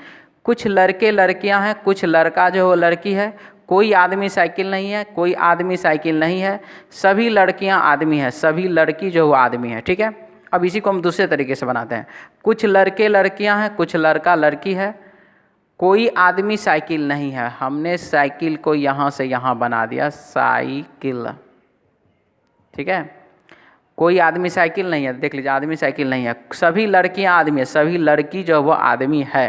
कुछ लड़के लड़कियां हैं, कुछ लड़का जो है लड़की है, कोई आदमी साइकिल नहीं है, कोई आदमी साइकिल नहीं है, सभी लड़कियां आदमी है, सभी लड़की जो है आदमी है, ठीक है। अब इसी को हम दूसरे तरीके से बनाते हैं, कुछ लड़के लड़कियां हैं, कुछ लड़का लड़की है, कोई आदमी साइकिल नहीं है। हमने साइकिल को यहाँ से यहाँ बना दिया, साइकिल, ठीक है। कोई आदमी साइकिल नहीं है, देख लीजिए आदमी साइकिल नहीं है, सभी लड़कियां आदमी है, सभी लड़की जो है वो आदमी है।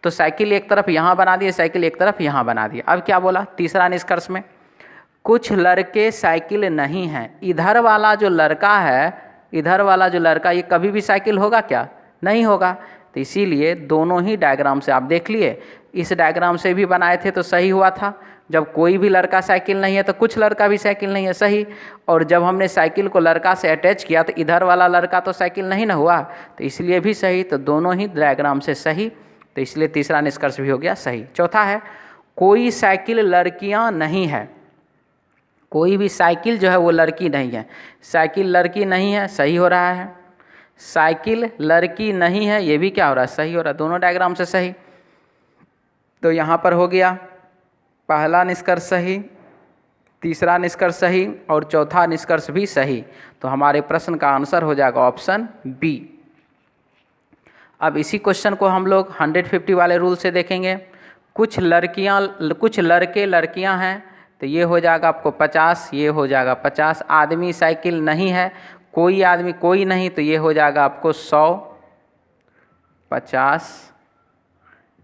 तो साइकिल एक तरफ यहाँ बना दिए, साइकिल एक तरफ यहाँ बना दिए। अब क्या बोला तीसरा निष्कर्ष में, कुछ लड़के साइकिल नहीं हैं। इधर वाला जो लड़का है, इधर वाला जो लड़का, ये कभी भी साइकिल होगा क्या, नहीं होगा। तो इसीलिए दोनों ही डायग्राम से आप देख लिए, इस डायग्राम से भी बनाए थे तो सही हुआ था। जब कोई भी लड़का साइकिल नहीं है तो कुछ लड़का भी साइकिल नहीं है, सही। और जब हमने साइकिल को लड़का से अटैच किया तो इधर वाला लड़का तो साइकिल नहीं ना हुआ, तो इसलिए भी सही। तो दोनों ही डायग्राम से सही, तो इसलिए तीसरा निष्कर्ष भी हो गया सही। चौथा है कोई साइकिल लड़कियां नहीं है, कोई भी साइकिल जो है वो लड़की नहीं है। साइकिल लड़की नहीं है, सही हो रहा है। साइकिल लड़की नहीं है, ये भी क्या हो रहा है, सही हो रहा है, दोनों डायग्राम से सही। तो यहाँ पर हो गया पहला निष्कर्ष सही, तीसरा निष्कर्ष सही और चौथा निष्कर्ष भी सही। तो हमारे प्रश्न का आंसर हो जाएगा ऑप्शन बी। अब इसी क्वेश्चन को हम लोग 150 वाले रूल से देखेंगे। कुछ लड़के लड़कियां हैं, तो ये हो जाएगा आपको 50, ये हो जाएगा 50। आदमी साइकिल नहीं है, कोई आदमी कोई नहीं, तो ये हो जाएगा आपको 100, 50,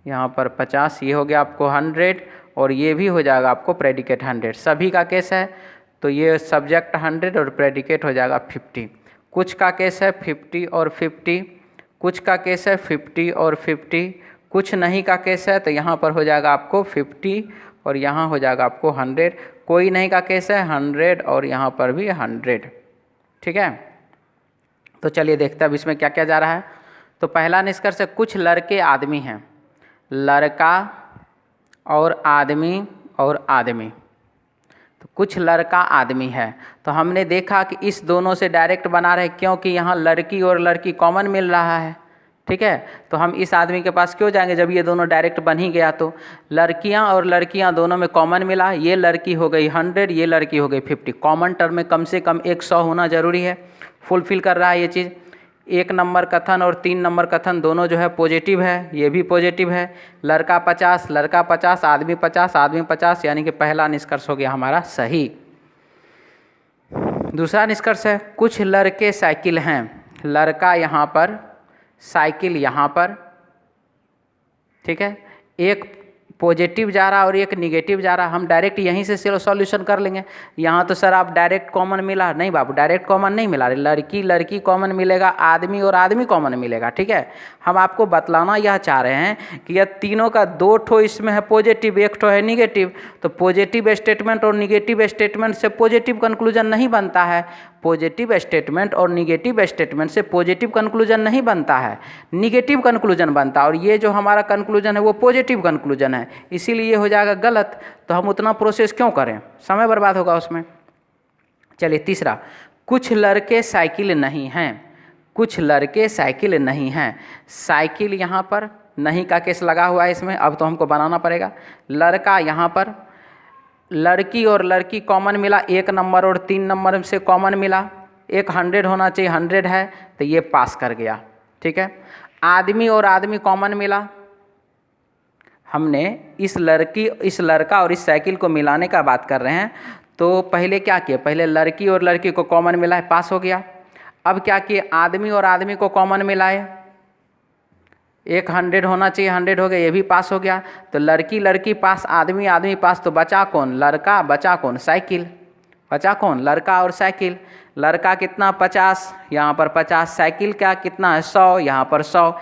यहाँ पर 50, ये हो गया आपको 100, और ये भी हो जाएगा आपको प्रेडिकेट 100। सभी का केस है तो ये सब्जेक्ट 100 और प्रेडिकेट हो जाएगा 50। कुछ का केस है 50 और 50, कुछ का केस है 50 और 50, कुछ नहीं का केस है तो यहाँ पर हो जाएगा आपको 50 और यहाँ हो जाएगा आपको 100। कोई नहीं का केस है 100 और यहाँ पर भी 100, ठीक है। तो चलिए देखते हैं अब इसमें क्या क्या जा रहा है। तो पहला निष्कर्ष है कुछ लड़के आदमी हैं, लड़का और आदमी और आदमी। तो कुछ लड़का आदमी है, तो हमने देखा कि इस दोनों से डायरेक्ट बना रहे क्योंकि यहाँ लड़की और लड़की कॉमन मिल रहा है। ठीक है, तो हम इस आदमी के पास क्यों जाएंगे जब ये दोनों डायरेक्ट बन ही गया। तो लड़कियाँ और लड़कियाँ दोनों में कॉमन मिला, ये लड़की हो गई 100, ये लड़की हो गई 50। कॉमन टर्म में कम से कम एक 100 होना ज़रूरी है। फुलफिल कर रहा है ये चीज़। 1 नंबर कथन और 3 नंबर कथन दोनों जो है पॉजिटिव है, ये भी पॉजिटिव है। लड़का 50, आदमी 50, यानी कि पहला निष्कर्ष हो गया हमारा सही। दूसरा निष्कर्ष है कुछ लड़के साइकिल हैं। लड़का यहाँ पर, साइकिल यहाँ पर। ठीक है, एक पॉजिटिव जा रहा और एक निगेटिव जा रहा। हम डायरेक्ट यहीं से सॉल्यूशन कर लेंगे। यहाँ तो सर आप डायरेक्ट कॉमन मिला, नहीं बाबू डायरेक्ट कॉमन नहीं मिला, लड़की लड़की कॉमन मिलेगा, आदमी और आदमी कॉमन मिलेगा। ठीक है, हम आपको बतलाना यह चाह रहे हैं कि यह तीनों का 2 ठो इसमें है पॉजिटिव, 1 ठो है निगेटिव। तो पॉजिटिव स्टेटमेंट और निगेटिव स्टेटमेंट से पॉजिटिव कंक्लूजन नहीं बनता है। पॉजिटिव स्टेटमेंट और निगेटिव स्टेटमेंट से पॉजिटिव कंक्लूजन नहीं बनता है, निगेटिव कंक्लूजन बनता है। और ये जो हमारा कंक्लूजन है वो पॉजिटिव कंक्लूजन है, इसीलिए हो जाएगा गलत। तो हम उतना प्रोसेस क्यों करें, समय बर्बाद होगा उसमें। चलिए तीसरा, कुछ लड़के साइकिल नहीं हैं। कुछ लड़के साइकिल नहीं हैं। साइकिल यहाँ पर नहीं का केस लगा हुआ है इसमें, अब तो हमको बनाना पड़ेगा। लड़का यहाँ पर, लड़की और लड़की कॉमन मिला, 1 नंबर और 3 नंबर से कॉमन मिला। एक 100 होना चाहिए, 100 है तो ये पास कर गया। ठीक है, आदमी और आदमी कॉमन मिला। हमने इस लड़का और इस साइकिल को मिलाने का बात कर रहे हैं। तो पहले क्या किए, पहले लड़की और लड़की को कॉमन मिलाए, पास हो गया। अब क्या किए, आदमी और आदमी को कॉमन मिलाए, एक 100 होना चाहिए, 100 हो गया, ये भी पास हो गया। तो लड़की लड़की पास, आदमी आदमी पास, तो बचा कौन, लड़का, बचा कौन, साइकिल। बचा कौन, लड़का और साइकिल। लड़का कितना 50, यहाँ पर 50, साइकिल क्या कितना है 100, यहाँ पर 100।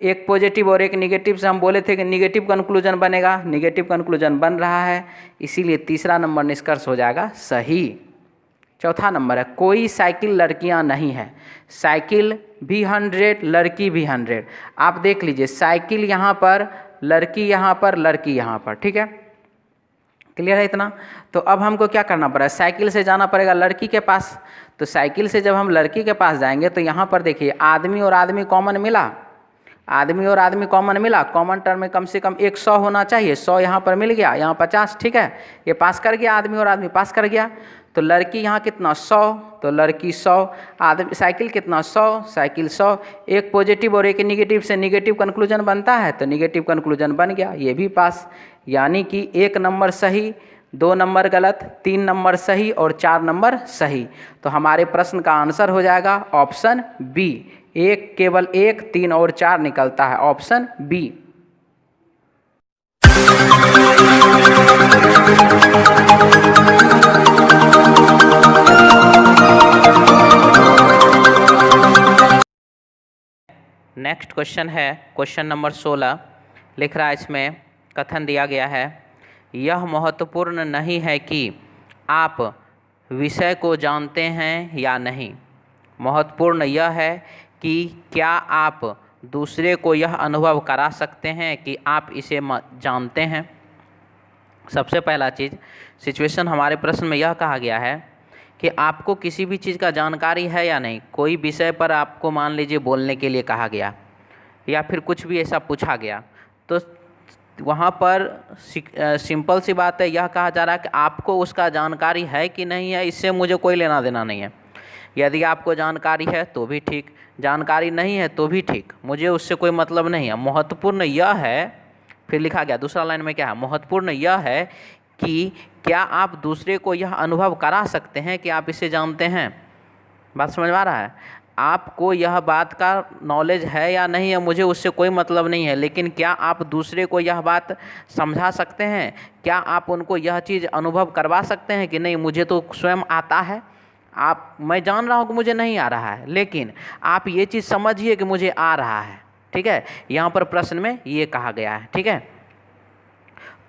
एक पॉजिटिव और एक निगेटिव से हम बोले थे कि निगेटिव कंक्लूजन बनेगा, निगेटिव कंक्लूजन बन रहा है, इसीलिए तीसरा नंबर निष्कर्ष हो जाएगा सही। चौथा नंबर है कोई साइकिल लड़कियां नहीं है। साइकिल भी 100, लड़की भी 100। आप देख लीजिए, साइकिल यहाँ पर, लड़की यहाँ पर, लड़की यहाँ पर। ठीक है, क्लियर है इतना। तो अब हमको क्या करना पड़ेगा, साइकिल से जाना पड़ेगा लड़की के पास। तो साइकिल से जब हम लड़की के पास जाएंगे तो यहाँ पर देखिए, आदमी और आदमी कॉमन मिला, आदमी और आदमी कॉमन मिला। कॉमन टर्म में कम से कम एक 100 होना चाहिए, 100 यहाँ पर मिल गया, यहाँ 50। ठीक है, ये पास कर गया, आदमी और आदमी पास कर गया। तो लड़की यहाँ कितना 100, तो लड़की 100, आदमी साइकिल कितना 100, साइकिल 100। एक पॉजिटिव और एक निगेटिव से निगेटिव कंक्लूजन बनता है, तो निगेटिव कंक्लूजन बन गया, ये भी पास। यानी कि 1 नंबर सही, 2 नंबर गलत, 3 नंबर सही और 4 नंबर सही। तो हमारे प्रश्न का आंसर हो जाएगा ऑप्शन बी। एक केवल 1, 3 और 4 निकलता है, ऑप्शन बी। नेक्स्ट क्वेश्चन है क्वेश्चन नंबर 16। लिख रहा है, इसमें कथन दिया गया है, यह महत्वपूर्ण नहीं है कि आप विषय को जानते हैं या नहीं, महत्वपूर्ण यह है कि क्या आप दूसरे को यह अनुभव करा सकते हैं कि आप इसे जानते हैं। सबसे पहला चीज़, सिचुएशन हमारे प्रश्न में यह कहा गया है कि आपको किसी भी चीज़ का जानकारी है या नहीं। कोई विषय पर आपको मान लीजिए बोलने के लिए कहा गया या फिर कुछ भी ऐसा पूछा गया, तो वहाँ पर सिंपल सी बात है, यह कहा जा रहा है कि आपको उसका जानकारी है कि नहीं है, इससे मुझे कोई लेना देना नहीं है। यदि आपको जानकारी है तो भी ठीक, जानकारी नहीं है तो भी ठीक, मुझे उससे कोई मतलब नहीं है। महत्वपूर्ण यह है, फिर लिखा गया दूसरा लाइन में क्या है, महत्वपूर्ण यह है कि क्या आप दूसरे को यह अनुभव करा सकते हैं कि आप इसे जानते हैं। बात समझ में आ रहा है, आपको यह बात का नॉलेज है या नहीं है, मुझे उससे कोई मतलब नहीं है, लेकिन क्या आप दूसरे को यह बात समझा सकते हैं, क्या आप उनको यह चीज़ अनुभव करवा सकते हैं कि नहीं मुझे तो स्वयं आता है, मैं जान रहा हूँ कि मुझे नहीं आ रहा है, लेकिन आप ये चीज़ समझिए कि मुझे आ रहा है। ठीक है, यहाँ पर प्रश्न में ये कहा गया है। ठीक है,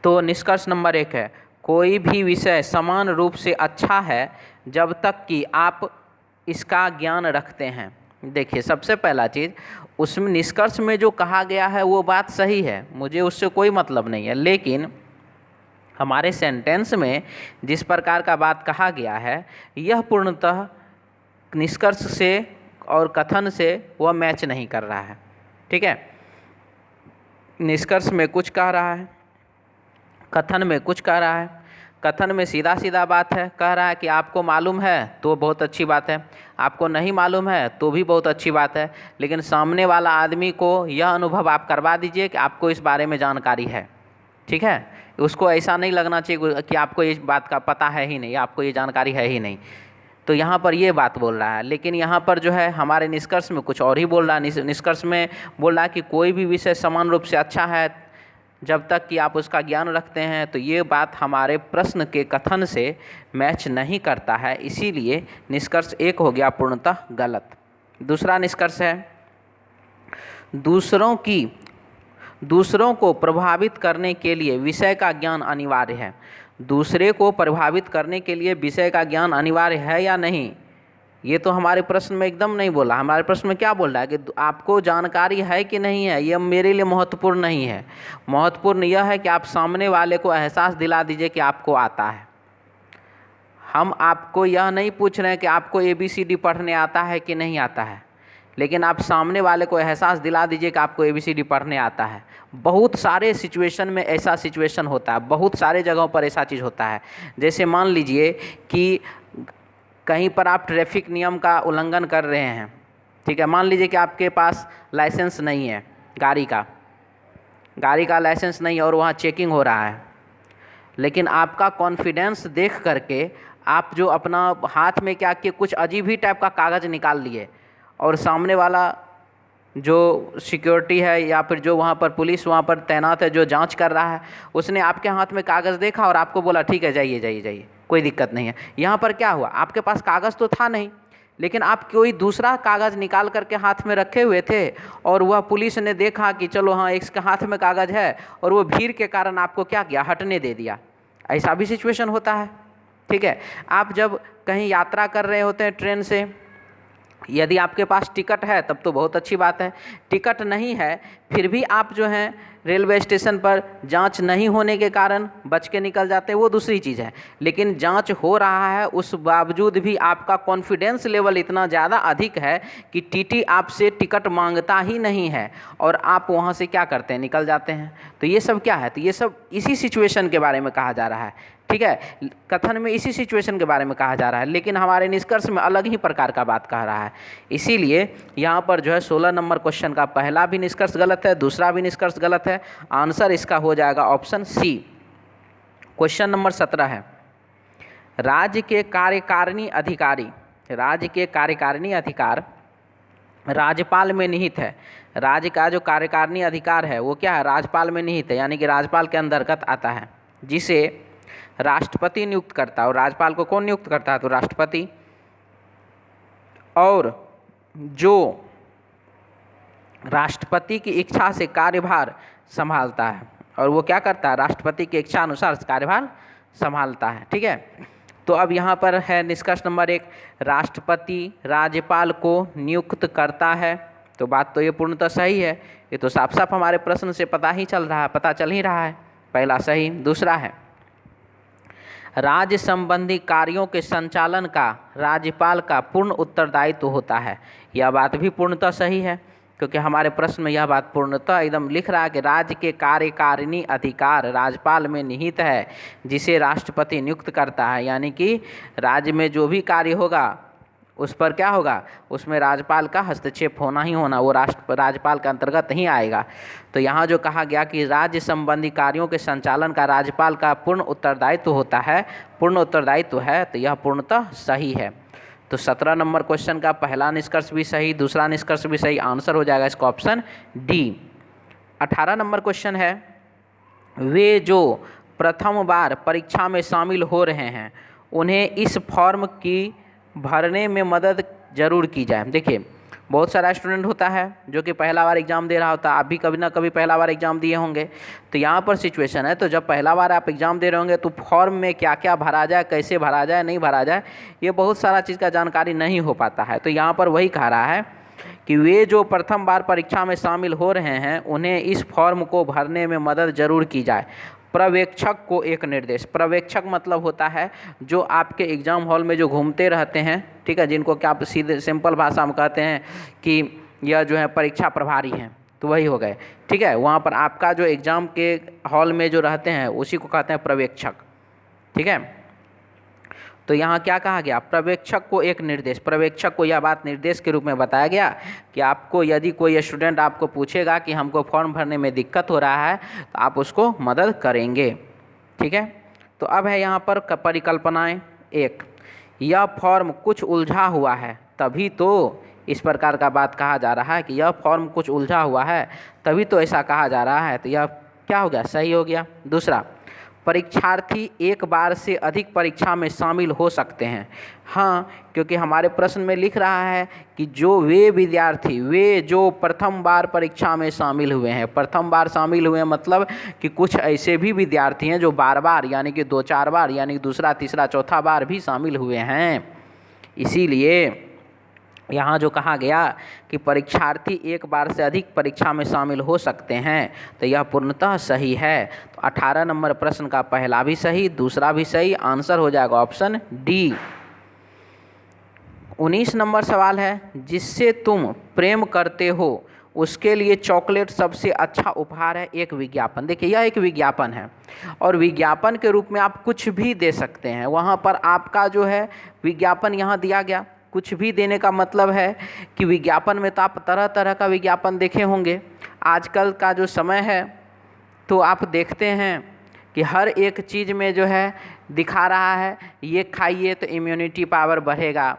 तो निष्कर्ष नंबर 1 है, कोई भी विषय समान रूप से अच्छा है जब तक कि आप इसका ज्ञान रखते हैं। देखिए, सबसे पहला चीज़, उसमें निष्कर्ष में जो कहा गया है वो बात सही है, मुझे उससे कोई मतलब नहीं है, लेकिन हमारे सेंटेंस में जिस प्रकार का बात कहा गया है यह पूर्णतः निष्कर्ष से और कथन से वह मैच नहीं कर रहा है। ठीक है, निष्कर्ष में कुछ कह रहा है, कथन में कुछ कह रहा है। कथन में सीधा सीधा बात है, कह रहा है कि आपको मालूम है तो बहुत अच्छी बात है, आपको नहीं मालूम है तो भी बहुत अच्छी बात है, लेकिन सामने वाला आदमी को यह अनुभव आप करवा दीजिए कि आपको इस बारे में जानकारी है। ठीक है, उसको ऐसा नहीं लगना चाहिए कि आपको इस बात का पता है ही नहीं, आपको ये जानकारी है ही नहीं। तो यहाँ पर ये बात बोल रहा है, लेकिन यहाँ पर जो है हमारे निष्कर्ष में कुछ और ही बोल रहा है। निष्कर्ष में बोल रहा है कि कोई भी विषय समान रूप से अच्छा है जब तक कि आप उसका ज्ञान रखते हैं। तो ये बात हमारे प्रश्न के कथन से मैच नहीं करता है, इसीलिए निष्कर्ष एक हो गया पूर्णतः गलत। दूसरा निष्कर्ष है दूसरों को प्रभावित करने के लिए विषय का ज्ञान अनिवार्य है। दूसरे को प्रभावित करने के लिए विषय का ज्ञान अनिवार्य है या नहीं, ये तो हमारे प्रश्न में एकदम नहीं बोला। हमारे प्रश्न में क्या बोल रहा है कि आपको जानकारी है कि नहीं है, यह मेरे लिए महत्वपूर्ण नहीं है। महत्वपूर्ण यह है कि आप सामने वाले को एहसास दिला दीजिए कि आपको आता है। हम आपको यह नहीं पूछ रहे हैं कि आपको ABCD पढ़ने आता है कि नहीं आता है, लेकिन आप सामने वाले को एहसास दिला दीजिए कि आपको ABCD पढ़ने आता है। बहुत सारे सिचुएशन में ऐसा सिचुएशन होता है, बहुत सारे जगहों पर ऐसा चीज़ होता है। जैसे मान लीजिए कि कहीं पर आप ट्रैफिक नियम का उल्लंघन कर रहे हैं। ठीक है, मान लीजिए कि आपके पास लाइसेंस नहीं है, गाड़ी का लाइसेंस नहीं है और वहाँ चेकिंग हो रहा है, लेकिन आपका कॉन्फिडेंस देख करके आप जो अपना हाथ में क्या किए, कुछ अजीब ही टाइप का कागज़ निकाल लिए और सामने वाला जो सिक्योरिटी है या फिर जो वहाँ पर पुलिस वहाँ पर तैनात है जो जांच कर रहा है, उसने आपके हाथ में कागज़ देखा और आपको बोला ठीक है जाइए जाइए जाइए, कोई दिक्कत नहीं है। यहाँ पर क्या हुआ, आपके पास कागज़ तो था नहीं, लेकिन आप कोई दूसरा कागज़ निकाल करके हाथ में रखे हुए थे और वह पुलिस ने देखा कि चलो हाँ इसके हाथ में कागज़ है, और वो भीड़ के कारण आपको क्या किया, हटने दे दिया। ऐसा भी सिचुएशन होता है। ठीक है, आप जब कहीं यात्रा कर रहे होते हैं ट्रेन से, यदि आपके पास टिकट है तब तो बहुत अच्छी बात है, टिकट नहीं है फिर भी आप जो हैं रेलवे स्टेशन पर जांच नहीं होने के कारण बच के निकल जाते हैं, वो दूसरी चीज़ है। लेकिन जांच हो रहा है, उस बावजूद भी आपका कॉन्फिडेंस लेवल इतना ज़्यादा अधिक है कि टीटी आपसे टिकट मांगता ही नहीं है और आप वहाँ से क्या करते हैं, निकल जाते हैं। तो ये सब क्या है, तो ये सब इसी सिचुएशन के बारे में कहा जा रहा है। ठीक है, कथन में इसी सिचुएशन के बारे में कहा जा रहा है, लेकिन हमारे निष्कर्ष में अलग ही प्रकार का बात कह रहा है। इसीलिए यहाँ पर जो है 16 नंबर क्वेश्चन का पहला भी निष्कर्ष गलत है, दूसरा भी निष्कर्ष गलत है। आंसर इसका हो जाएगा ऑप्शन सी। क्वेश्चन नंबर 17 है, राज्य के कार्यकारिणी अधिकार राज्यपाल में निहित है। राज्य का जो कार्यकारिणी अधिकार है वो क्या है, राज्यपाल में निहित है, यानी कि राज्यपाल के अंतर्गत आता है, जिसे राष्ट्रपति नियुक्त करता है। और राज्यपाल को कौन नियुक्त करता है, तो राष्ट्रपति। और जो राष्ट्रपति की इच्छा से कार्यभार संभालता है, और वो क्या करता है, राष्ट्रपति की इच्छा अनुसार कार्यभार संभालता है। ठीक है, तो अब यहाँ पर है निष्कर्ष नंबर 1, राष्ट्रपति राज्यपाल को नियुक्त करता है। तो बात तो ये पूर्णतः सही है, ये तो साफ साफ हमारे प्रश्न से पता चल ही रहा है, पहला सही। दूसरा है, राज्य संबंधी कार्यों के संचालन का राज्यपाल का पूर्ण उत्तरदायित्व होता है। यह बात भी पूर्णतः सही है, क्योंकि हमारे प्रश्न में यह बात पूर्णतः एकदम लिख रहा है कि राज्य के कार्यकारिणी अधिकार राज्यपाल में निहित है, जिसे राष्ट्रपति नियुक्त करता है। यानी कि राज्य में जो भी कार्य होगा उस पर क्या होगा, उसमें राज्यपाल का हस्तक्षेप होना ही होना, वो राज्यपाल के अंतर्गत ही आएगा। तो यहाँ जो कहा गया कि राज्य संबंधी कार्यों के संचालन का राज्यपाल का पूर्ण उत्तरदायित्व होता है, पूर्ण उत्तरदायित्व है, तो यह पूर्णतः सही है। तो 17 नंबर क्वेश्चन का पहला निष्कर्ष भी सही, दूसरा निष्कर्ष भी सही, आंसर हो जाएगा इसका ऑप्शन डी। 18 नंबर क्वेश्चन है, वे जो प्रथम बार परीक्षा में शामिल हो रहे हैं उन्हें इस फॉर्म की भरने में मदद जरूर की जाए। देखिए, बहुत सारा स्टूडेंट होता है जो कि पहला बार एग्ज़ाम दे रहा होता है, आप भी कभी ना कभी पहला बार एग्ज़ाम दिए होंगे। तो यहाँ पर सिचुएशन है, तो जब पहला बार आप एग्ज़ाम दे रहे होंगे तो फॉर्म में क्या क्या भरा जाए, कैसे भरा जाए, नहीं भरा जाए, ये बहुत सारा चीज़ का जानकारी नहीं हो पाता है। तो यहाँ पर वही कह रहा है कि वे जो प्रथम बार परीक्षा में शामिल हो रहे हैं उन्हें इस फॉर्म को भरने में मदद जरूर की जाए। पर्यवेक्षक को एक निर्देश। पर्यवेक्षक मतलब होता है जो आपके एग्जाम हॉल में जो घूमते रहते हैं, ठीक है, जिनको क्या आप सीधे सिंपल भाषा में कहते हैं कि यह जो है परीक्षा प्रभारी हैं, तो वही हो गए, ठीक है। वहाँ पर आपका जो एग्ज़ाम के हॉल में जो रहते हैं उसी को कहते हैं पर्यवेक्षक, ठीक है। तो यहाँ क्या कहा गया, पर्यवेक्षक को एक निर्देश। पर्यवेक्षक को यह बात निर्देश के रूप में बताया गया कि आपको यदि कोई स्टूडेंट आपको पूछेगा कि हमको फॉर्म भरने में दिक्कत हो रहा है तो आप उसको मदद करेंगे, ठीक है। तो अब है यहाँ पर परिकल्पनाएं। एक, यह फॉर्म कुछ उलझा हुआ है, तभी तो इस प्रकार का बात कहा जा रहा है कि यह फॉर्म कुछ उलझा हुआ है, तभी तो ऐसा कहा जा रहा है, तो यह क्या हो गया, सही हो गया। दूसरा, परीक्षार्थी एक बार से अधिक परीक्षा में शामिल हो सकते हैं। हाँ, क्योंकि हमारे प्रश्न में लिख रहा है कि जो वे विद्यार्थी, वे जो प्रथम बार परीक्षा में शामिल हुए हैं, प्रथम बार शामिल हुए हैं मतलब कि कुछ ऐसे भी विद्यार्थी हैं जो बार बार यानी कि 2-4 बार यानी दूसरा तीसरा चौथा बार भी शामिल हुए हैं। इसीलिए यहाँ जो कहा गया कि परीक्षार्थी एक बार से अधिक परीक्षा में शामिल हो सकते हैं, तो यह पूर्णतः सही है। तो 18 नंबर प्रश्न का पहला भी सही, दूसरा भी सही, आंसर हो जाएगा ऑप्शन डी। 19 नंबर सवाल है, जिससे तुम प्रेम करते हो उसके लिए चॉकलेट सबसे अच्छा उपहार है, एक विज्ञापन। देखिए यह एक विज्ञापन है और विज्ञापन के रूप में आप कुछ भी दे सकते हैं। वहाँ पर आपका जो है विज्ञापन यहाँ दिया गया, कुछ भी देने का मतलब है कि विज्ञापन में तो आप तरह तरह का विज्ञापन देखे होंगे। आजकल का जो समय है तो आप देखते हैं कि हर एक चीज़ में जो है दिखा रहा है ये खाइए तो इम्यूनिटी पावर बढ़ेगा,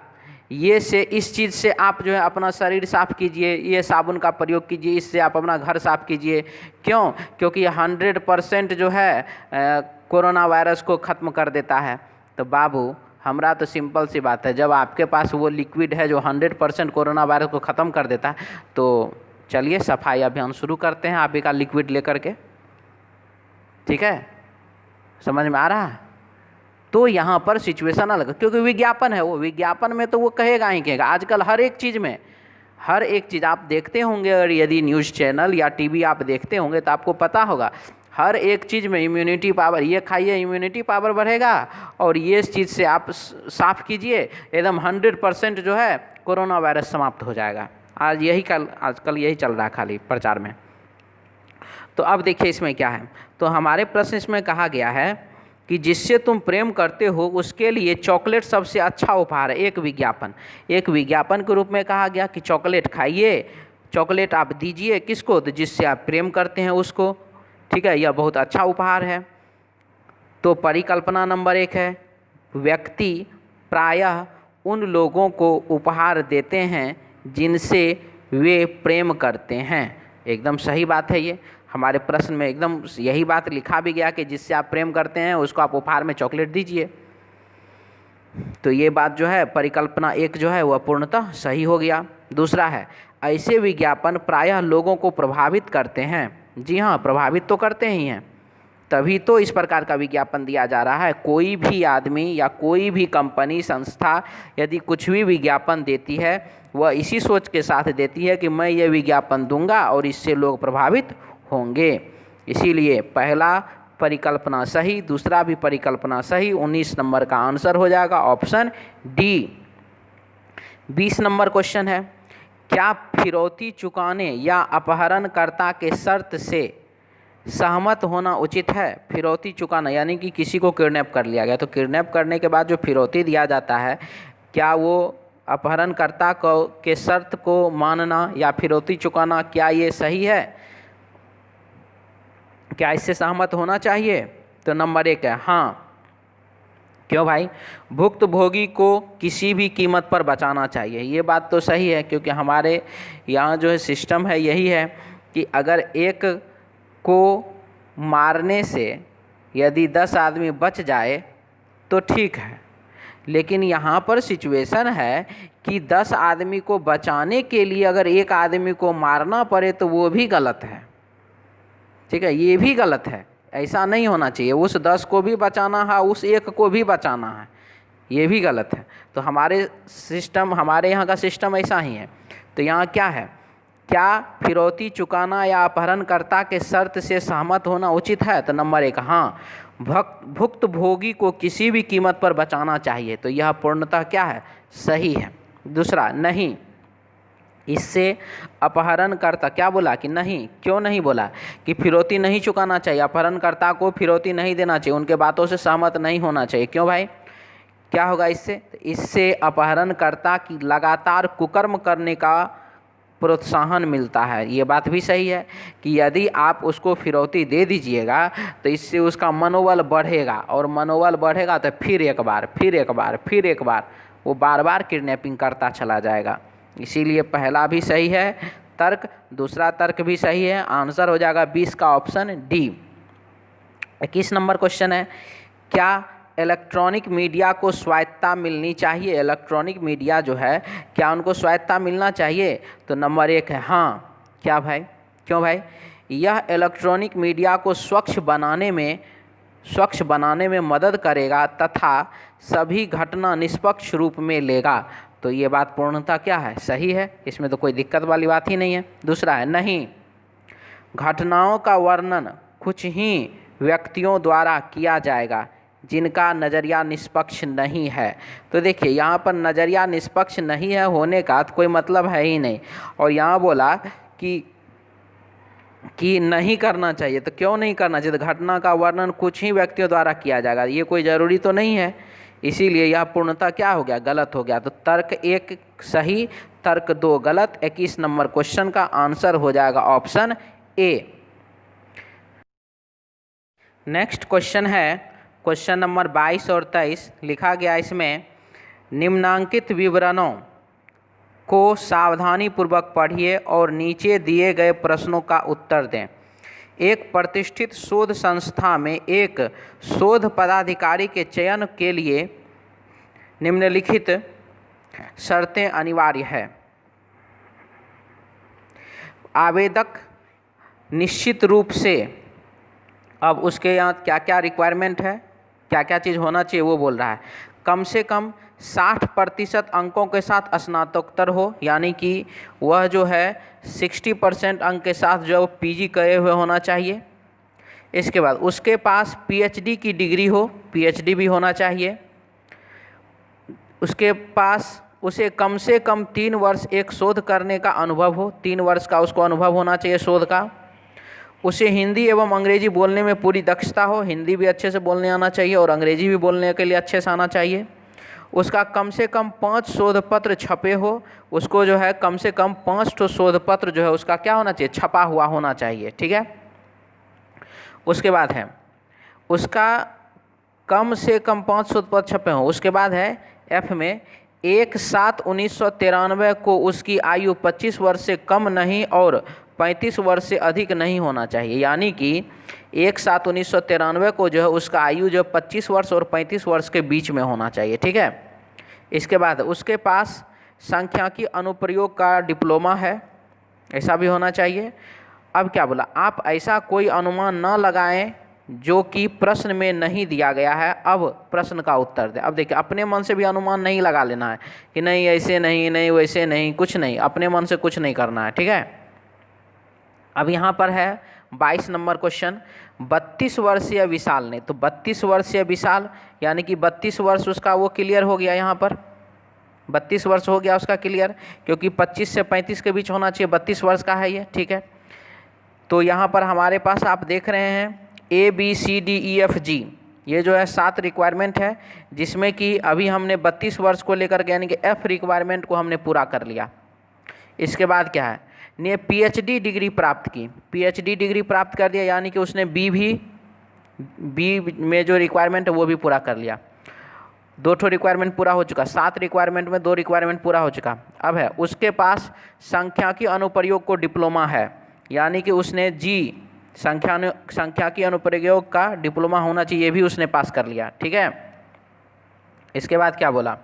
ये से इस चीज़ से आप जो है अपना शरीर साफ़ कीजिए, ये साबुन का प्रयोग कीजिए, इससे आप अपना घर साफ़ कीजिए। क्यों? क्योंकि 100% जो है कोरोना वायरस को ख़त्म कर देता है। तो बाबू हमरा तो सिंपल सी बात है, जब आपके पास वो लिक्विड है जो 100% कोरोना वायरस को ख़त्म कर देता है, तो चलिए सफाई अभियान शुरू करते हैं आप ही का लिक्विड लेकर के, ठीक है, समझ में आ रहा है। तो यहाँ पर सिचुएशन अलग, क्योंकि विज्ञापन है, वो विज्ञापन में तो वो कहेगा ही कहेगा। आजकल हर एक चीज़ में, हर एक चीज़ आप देखते होंगे, और यदि न्यूज़ चैनल या टीवी आप देखते होंगे तो आपको पता होगा हर एक चीज़ में इम्यूनिटी पावर, ये खाइए इम्यूनिटी पावर बढ़ेगा, और ये चीज़ से आप साफ़ कीजिए एकदम 100% जो है कोरोना वायरस समाप्त हो जाएगा। आजकल यही चल रहा है खाली प्रचार में। तो अब देखिए इसमें क्या है, तो हमारे प्रश्न इसमें कहा गया है कि जिससे तुम प्रेम करते हो उसके लिए चॉकलेट सबसे अच्छा उपहार है, एक विज्ञापन। एक विज्ञापन के रूप में कहा गया कि चॉकलेट खाइए, चॉकलेट आप दीजिए किसको, तो जिससे आप प्रेम करते हैं उसको, ठीक है, यह बहुत अच्छा उपहार है। तो परिकल्पना नंबर 1 है, व्यक्ति प्रायः उन लोगों को उपहार देते हैं जिनसे वे प्रेम करते हैं। एकदम सही बात है, ये हमारे प्रश्न में एकदम यही बात लिखा भी गया कि जिससे आप प्रेम करते हैं उसको आप उपहार में चॉकलेट दीजिए। तो ये बात जो है परिकल्पना 1 जो है वह पूर्णतः सही हो गया। दूसरा है, ऐसे विज्ञापन प्रायः लोगों को प्रभावित करते हैं। जी हाँ, प्रभावित तो करते ही हैं, तभी तो इस प्रकार का विज्ञापन दिया जा रहा है। कोई भी आदमी या कोई भी कंपनी संस्था यदि कुछ भी विज्ञापन देती है वह इसी सोच के साथ देती है कि मैं ये विज्ञापन दूंगा और इससे लोग प्रभावित होंगे। इसीलिए पहला परिकल्पना सही, दूसरा भी परिकल्पना सही। 19 नंबर का आंसर हो जाएगा ऑप्शन डी। 20 नंबर क्वेश्चन है, क्या फिरौती चुकाने या अपहरणकर्ता के शर्त से सहमत होना उचित है? फिरौती चुकाना यानी कि किसी को किडनैप कर लिया गया, तो किडनैप करने के बाद जो फिरौती दिया जाता है, क्या वो अपहरणकर्ता को के शर्त को मानना या फिरौती चुकाना, क्या ये सही है? क्या इससे सहमत होना चाहिए? तो नंबर 1 है हाँ। क्यों भाई? भुक्तभोगी को किसी भी कीमत पर बचाना चाहिए। ये बात तो सही है, क्योंकि हमारे यहाँ जो है सिस्टम है यही है कि अगर एक को मारने से यदि 10 आदमी बच जाए तो ठीक है, लेकिन यहाँ पर सिचुएशन है कि 10 आदमी को बचाने के लिए अगर एक आदमी को मारना पड़े तो वो भी गलत है, ठीक है, ये भी गलत है। ऐसा नहीं होना चाहिए, उस 10 को भी बचाना है, उस एक को भी बचाना है, ये भी गलत है। तो हमारे यहाँ का सिस्टम ऐसा ही है। तो यहाँ क्या है क्या फिरौती चुकाना या अपहरणकर्ता के शर्त से सहमत होना उचित है? तो नंबर 1 हाँ, भुक्तभोगी को किसी भी कीमत पर बचाना चाहिए, तो यह पूर्णतः क्या है? सही है। दूसरा, नहीं, इससे अपहरणकर्ता, क्या बोला कि नहीं, क्यों नहीं बोला कि फिरौती नहीं चुकाना चाहिए, अपहरणकर्ता को फिरौती नहीं देना चाहिए, उनके बातों से सहमत नहीं होना चाहिए। क्यों भाई, क्या होगा इससे? इससे अपहरणकर्ता की लगातार कुकर्म करने का प्रोत्साहन मिलता है। ये बात भी सही है कि यदि आप उसको फिरौती दे दीजिएगा तो इससे उसका मनोबल बढ़ेगा, और मनोबल बढ़ेगा तो फिर एक बार वो बार बार किडनैपिंग करता चला जाएगा। इसीलिए पहला भी सही है तर्क, दूसरा तर्क भी सही है। आंसर हो जाएगा 20 का ऑप्शन डी। 21 नंबर क्वेश्चन है, क्या इलेक्ट्रॉनिक मीडिया को स्वायत्तता मिलनी चाहिए? इलेक्ट्रॉनिक मीडिया जो है, क्या उनको स्वायत्तता मिलना चाहिए? तो नंबर 1 है हाँ। क्या भाई, क्यों भाई? यह इलेक्ट्रॉनिक मीडिया को स्वच्छ बनाने में मदद करेगा तथा सभी घटना निष्पक्ष रूप में लेगा। तो ये बात पूर्णतः क्या है? सही है, इसमें तो कोई दिक्कत वाली बात ही नहीं है। दूसरा है, नहीं, घटनाओं का वर्णन कुछ ही व्यक्तियों द्वारा किया जाएगा जिनका नज़रिया निष्पक्ष नहीं है। तो देखिए यहाँ पर नज़रिया निष्पक्ष नहीं है होने का तो कोई मतलब है ही नहीं, और यहाँ बोला कि नहीं करना चाहिए, तो क्यों नहीं करना चाहिए? तो घटना का वर्णन कुछ ही व्यक्तियों द्वारा किया जाएगा, ये कोई ज़रूरी तो नहीं है, इसीलिए यह पूर्णतः क्या हो गया? गलत हो गया। तो तर्क 1 सही, तर्क 2 गलत। 21 नंबर क्वेश्चन का आंसर हो जाएगा ऑप्शन ए। नेक्स्ट क्वेश्चन है क्वेश्चन नंबर 22 और 23। लिखा गया इसमें, निम्नांकित विवरणों को सावधानीपूर्वक पढ़िए और नीचे दिए गए प्रश्नों का उत्तर दें। एक प्रतिष्ठित शोध संस्था में एक शोध पदाधिकारी के चयन के लिए निम्नलिखित शर्तें अनिवार्य है। आवेदक निश्चित रूप से, अब उसके यहाँ क्या क्या रिक्वायरमेंट है, क्या क्या चीज़ होना चाहिए वो बोल रहा है। कम से कम 60% अंकों के साथ स्नातकोत्तर हो, यानी कि वह जो है 60% अंक के साथ जो पीजी करे हुए होना चाहिए। इसके बाद उसके पास पीएचडी की डिग्री हो, पीएचडी भी होना चाहिए। उसके पास उसे कम से कम 3 वर्ष एक शोध करने का अनुभव हो, 3 वर्ष का उसको अनुभव होना चाहिए शोध का। उसे हिंदी एवं अंग्रेजी बोलने में पूरी दक्षता हो, हिंदी भी अच्छे से बोलने आना चाहिए और अंग्रेजी भी बोलने के लिए अच्छे से आना चाहिए। उसका कम से कम 5 शोध पत्र छपे हो, उसको जो है कम से कम 5 शोध पत्र जो है उसका क्या होना चाहिए? छपा हुआ होना चाहिए, ठीक है। उसके बाद है उसका कम से कम 5 शोध पत्र छपे हों। उसके बाद है एफ में, 1/7/1993 को उसकी आयु 25 वर्ष से कम नहीं और 35 वर्ष से अधिक नहीं होना चाहिए, यानी कि 1/7/1993 को जो है उसका आयु जो 25 वर्ष और 35 वर्ष के बीच में होना चाहिए, ठीक है। इसके बाद उसके पास सांख्यिकी अनुप्रयोग का डिप्लोमा है, ऐसा भी होना चाहिए। अब क्या बोला, आप ऐसा कोई अनुमान न लगाएं जो कि प्रश्न में नहीं दिया गया है। अब प्रश्न का उत्तर दें। अब देखिए, अपने मन से भी अनुमान नहीं लगा लेना है कि नहीं ऐसे नहीं, नहीं वैसे नहीं, कुछ नहीं, अपने मन से कुछ नहीं करना है, ठीक है। अब यहाँ पर है 22 नंबर क्वेश्चन, 32 वर्षीय विशाल ने, तो 32 वर्षीय विशाल यानी कि 32 वर्ष उसका वो क्लियर हो गया, यहाँ पर 32 वर्ष हो गया उसका क्लियर, क्योंकि 25 से 35 के बीच होना चाहिए, 32 वर्ष का है ये, ठीक है। तो यहाँ पर हमारे पास आप देख रहे हैं ABCDEFG, ये जो है 7 रिक्वायरमेंट है, जिसमें कि अभी हमने 32 वर्ष को लेकर के यानी कि F रिक्वायरमेंट को हमने पूरा कर लिया। इसके बाद क्या है, ने PhD डिग्री प्राप्त की, PhD डिग्री प्राप्त कर दिया, यानी कि उसने बी में जो रिक्वायरमेंट है वो भी पूरा कर लिया। 2 रिक्वायरमेंट पूरा हो चुका, 7 रिक्वायरमेंट में 2 रिक्वायरमेंट पूरा हो चुका। अब है उसके पास सांख्यिकी अनुप्रयोग को डिप्लोमा है, यानी कि उसने सांख्यिकी अनुप्रयोग का डिप्लोमा होना चाहिए, ये भी उसने पास कर लिया, ठीक है। इसके बाद क्या बोला,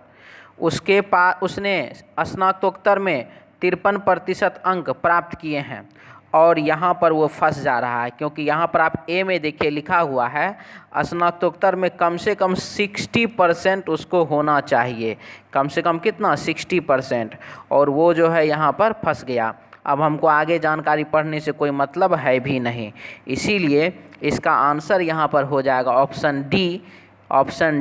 उसने स्नातकोत्तर में 53% अंक प्राप्त किए हैं, और यहाँ पर वो फंस जा रहा है, क्योंकि यहाँ पर आप ए में देखिए लिखा हुआ है स्नातकोत्तर में कम से कम 60% उसको होना चाहिए, कम से कम कितना 60%, और वो जो है यहाँ पर फंस गया। अब हमको आगे जानकारी पढ़ने से कोई मतलब है भी नहीं, इसीलिए इसका आंसर यहाँ पर हो जाएगा ऑप्शन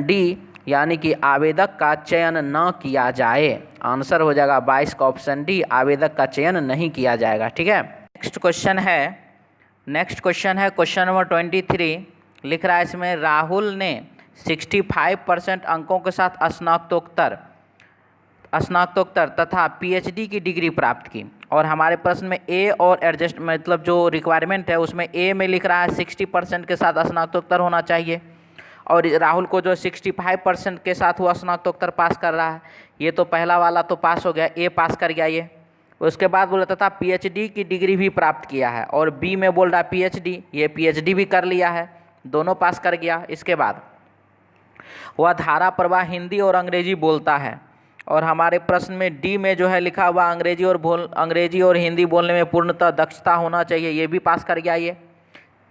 डी, यानी कि आवेदक का चयन न किया जाए। आंसर हो जाएगा 22 का ऑप्शन डी, आवेदक का चयन नहीं किया जाएगा। ठीक है, नेक्स्ट क्वेश्चन है क्वेश्चन नंबर 23। लिख रहा है इसमें, राहुल ने 65% अंकों के साथ स्नातकोत्तर तथा पीएचडी की डिग्री प्राप्त की। और हमारे प्रश्न में ए और एडजस्ट मतलब जो रिक्वायरमेंट है उसमें ए में लिख रहा है 60% के साथ स्नातकोत्तर होना चाहिए, और राहुल को जो 65% के साथ हुआ स्नातकोत्तर पास कर रहा है। ये तो पहला वाला तो पास हो गया, ए पास कर गया ये। उसके बाद बोला था पीएचडी की डिग्री भी प्राप्त किया है, और बी में बोल रहा है पीएचडी, ये पीएचडी भी कर लिया है, दोनों पास कर गया। इसके बाद वह धारा प्रवाह हिंदी और अंग्रेजी बोलता है, और हमारे प्रश्न में डी में जो है लिखा हुआ अंग्रेजी और हिंदी बोलने में पूर्णतः दक्षता होना चाहिए, ये भी पास कर गया, ये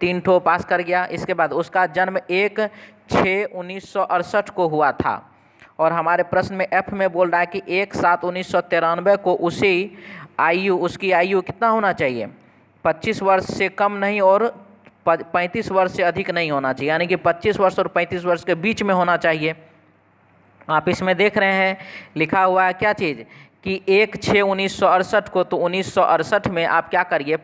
3 ठो पास कर गया। इसके बाद उसका जन्म 1/6/1968 को हुआ था, और हमारे प्रश्न में एफ में बोल रहा है कि 1/7/1993 को उसकी आयु कितना होना चाहिए, 25 वर्ष से कम नहीं और 35 वर्ष से अधिक नहीं होना चाहिए, यानी कि 25 वर्ष और 35 वर्ष के बीच में होना चाहिए। आप इसमें देख रहे हैं लिखा हुआ है क्या चीज़ कि 1/6/1968 को, तो 1968 में आप क्या करिए,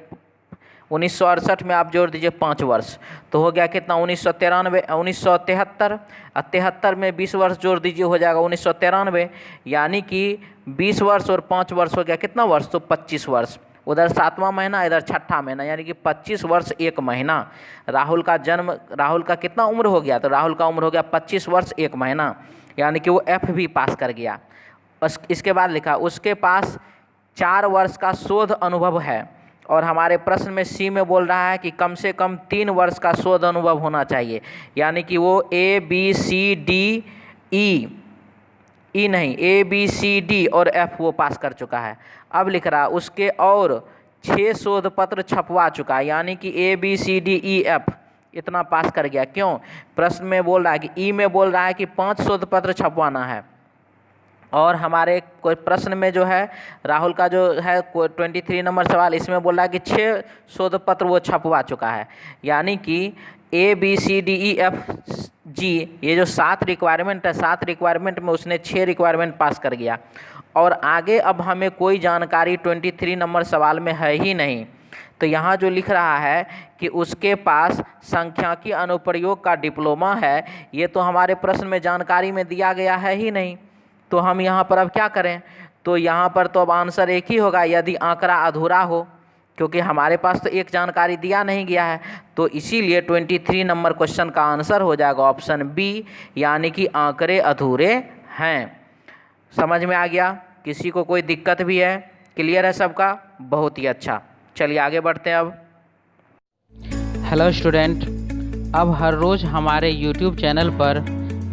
1968 में आप जोड़ दीजिए 5 वर्ष, तो हो गया कितना 1973। 73 में 20 वर्ष जोड़ दीजिए, हो जाएगा 1993, यानी कि 20 वर्ष और 5 वर्ष हो गया कितना वर्ष, तो 25 वर्ष। उधर 7वां महीना, इधर 6ठा महीना, यानी कि 25 वर्ष 1 महीना। राहुल का कितना उम्र हो गया, तो राहुल का उम्र हो गया 25 वर्ष 1 महीना, यानी कि वो एफ भी पास कर गया। इसके बाद लिखा उसके पास 4 वर्ष का शोध अनुभव है, और हमारे प्रश्न में सी में बोल रहा है कि कम से कम 3 वर्ष का शोध अनुभव होना चाहिए, यानी कि वो ए बी सी डी और एफ वो पास कर चुका है। अब लिख रहा है उसके और 6 शोध पत्र छपवा चुका है, यानी कि A B C D E F इतना पास कर गया। क्यों, प्रश्न में बोल रहा है कि ई में बोल रहा है कि 5 शोध पत्र छपवाना है, और हमारे कोई प्रश्न में जो है राहुल का जो है 23 नंबर सवाल, इसमें बोल रहा है कि 6 शोध पत्र वो छपवा चुका है, यानी कि A B C D E F G ये जो 7 रिक्वायरमेंट है, 7 रिक्वायरमेंट में उसने 6 रिक्वायरमेंट पास कर गया। और आगे अब हमें कोई जानकारी 23 नंबर सवाल में है ही नहीं, तो यहाँ जो लिख रहा है कि उसके पास सांख्यिकी अनुप्रयोग का डिप्लोमा है, ये तो हमारे प्रश्न में जानकारी में दिया गया है ही नहीं, तो हम यहाँ पर अब क्या करें, तो यहाँ पर तो अब आंसर एक ही होगा यदि आंकड़ा अधूरा हो, क्योंकि हमारे पास तो एक जानकारी दिया नहीं गया है, तो इसीलिए 23 नंबर क्वेश्चन का आंसर हो जाएगा ऑप्शन बी, यानी कि आंकड़े अधूरे हैं। समझ में आ गया, किसी को कोई दिक्कत भी है, क्लियर है सबका, बहुत ही अच्छा। चलिए आगे बढ़ते हैं अब। हेलो स्टूडेंट, अब हर रोज़ हमारे यूट्यूब चैनल पर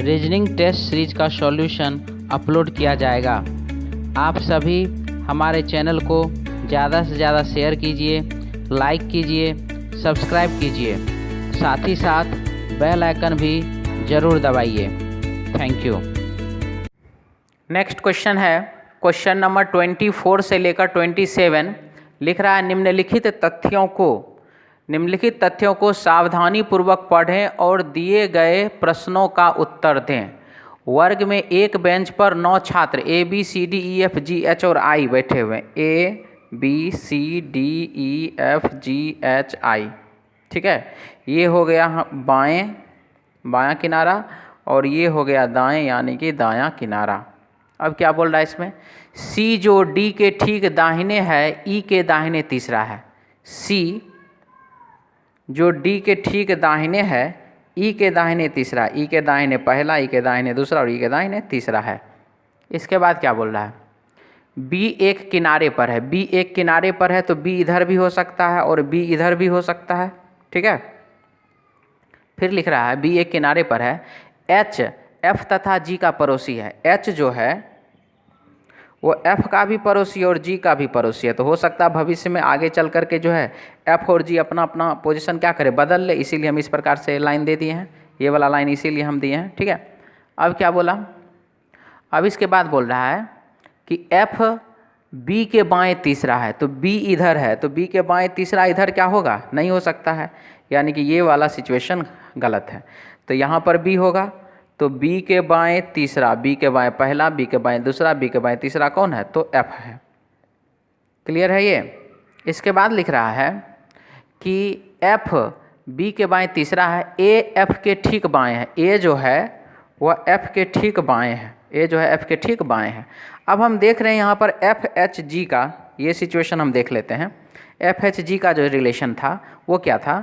रीजनिंग टेस्ट सीरीज का सॉल्यूशन अपलोड किया जाएगा। आप सभी हमारे चैनल को ज़्यादा से ज़्यादा शेयर कीजिए, लाइक कीजिए, सब्सक्राइब कीजिए, साथ ही साथ बेल आइकन भी ज़रूर दबाइए। Thank you. नेक्स्ट क्वेश्चन है क्वेश्चन नंबर 24 से लेकर 27। लिख रहा है निम्नलिखित तथ्यों को सावधानीपूर्वक पढ़ें और दिए गए प्रश्नों का उत्तर दें। वर्ग में एक बेंच पर 9 छात्र A B C D E F G H और आई बैठे हुए हैं, A B C D E F G H I, ठीक है। ये हो गया बायां किनारा, और ये हो गया दाएं यानी कि दायां किनारा। अब क्या बोल रहा है इसमें, सी जो डी के ठीक दाहिने है, ई के दाहिने तीसरा है। सी जो डी के ठीक दाहिने है, ई के दाहिने तीसरा, ई के दाहिने पहला, ई के दाहिने दूसरा और ई के दाहिने तीसरा है। इसके बाद क्या बोल रहा है, बी एक किनारे पर है, बी एक किनारे पर है तो बी इधर भी हो सकता है और बी इधर भी हो सकता है, ठीक है। फिर लिख रहा है बी एक किनारे पर है, एच एफ तथा जी का पड़ोसी है। एच जो है वो एफ का भी पड़ोसी और जी का भी पड़ोसी है, तो हो सकता है भविष्य में आगे चल करके जो है एफ और जी अपना अपना पोजीशन क्या करे, बदल ले, इसीलिए हम इस प्रकार से लाइन दे दिए हैं, ये वाला लाइन इसीलिए हम दिए हैं, ठीक है। अब क्या बोला, अब इसके बाद बोल रहा है कि एफ बी के बाएं तीसरा है, तो बी इधर है, तो बी के बाएं तीसरा इधर क्या होगा, नहीं हो सकता है, यानी कि ये वाला सिचुएशन गलत है। तो यहाँ पर बी होगा, तो बी के बाएं तीसरा, बी के बाएं पहला, बी के बाएं दूसरा, बी के बाएं तीसरा कौन है, तो एफ है। क्लियर है ये। इसके बाद लिख रहा है कि एफ बी के बाएं तीसरा है, ए एफ के ठीक बाएं है, ए जो है वह एफ के ठीक बाएं है, ए जो है एफ के ठीक बाएं है। अब हम देख रहे हैं यहाँ पर एफ एच जी का ये सिचुएशन हम देख लेते हैं। एफ एच जी का जो रिलेशन था वो क्या था,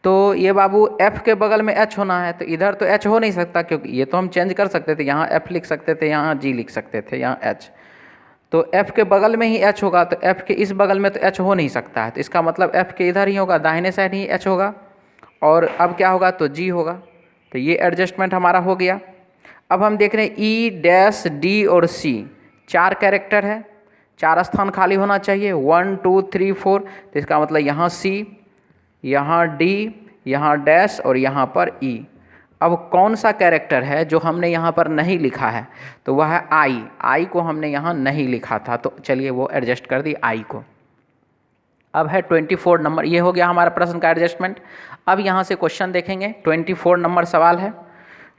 तो ये बाबू एफ के बगल में एच होना है, तो इधर तो एच हो नहीं सकता, क्योंकि ये तो हम चेंज कर सकते थे, यहाँ एफ लिख सकते थे, यहाँ जी लिख सकते थे, यहाँ एच, तो एफ के बगल में ही एच होगा, तो एफ के इस बगल में तो एच हो नहीं सकता है, तो इसका मतलब एफ के इधर ही होगा, दाहिने साइड ही एच होगा, और अब क्या होगा, तो जी होगा। तो ये एडजस्टमेंट हमारा हो गया। अब हम देख रहे हैं ई डैश डी और सी 4 कैरेक्टर है, 4 स्थान खाली होना चाहिए, 1 2 3 4, तो इसका मतलब यहाँ सी, यहाँ डी, यहाँ डैश और यहाँ पर ई। अब कौन सा कैरेक्टर है जो हमने यहाँ पर नहीं लिखा है, तो वह है आई, आई को हमने यहाँ नहीं लिखा था, तो चलिए वो एडजस्ट कर दी आई को। अब है 24 नंबर, ये हो गया हमारा प्रश्न का एडजस्टमेंट। अब यहाँ से क्वेश्चन देखेंगे, 24 नंबर सवाल है,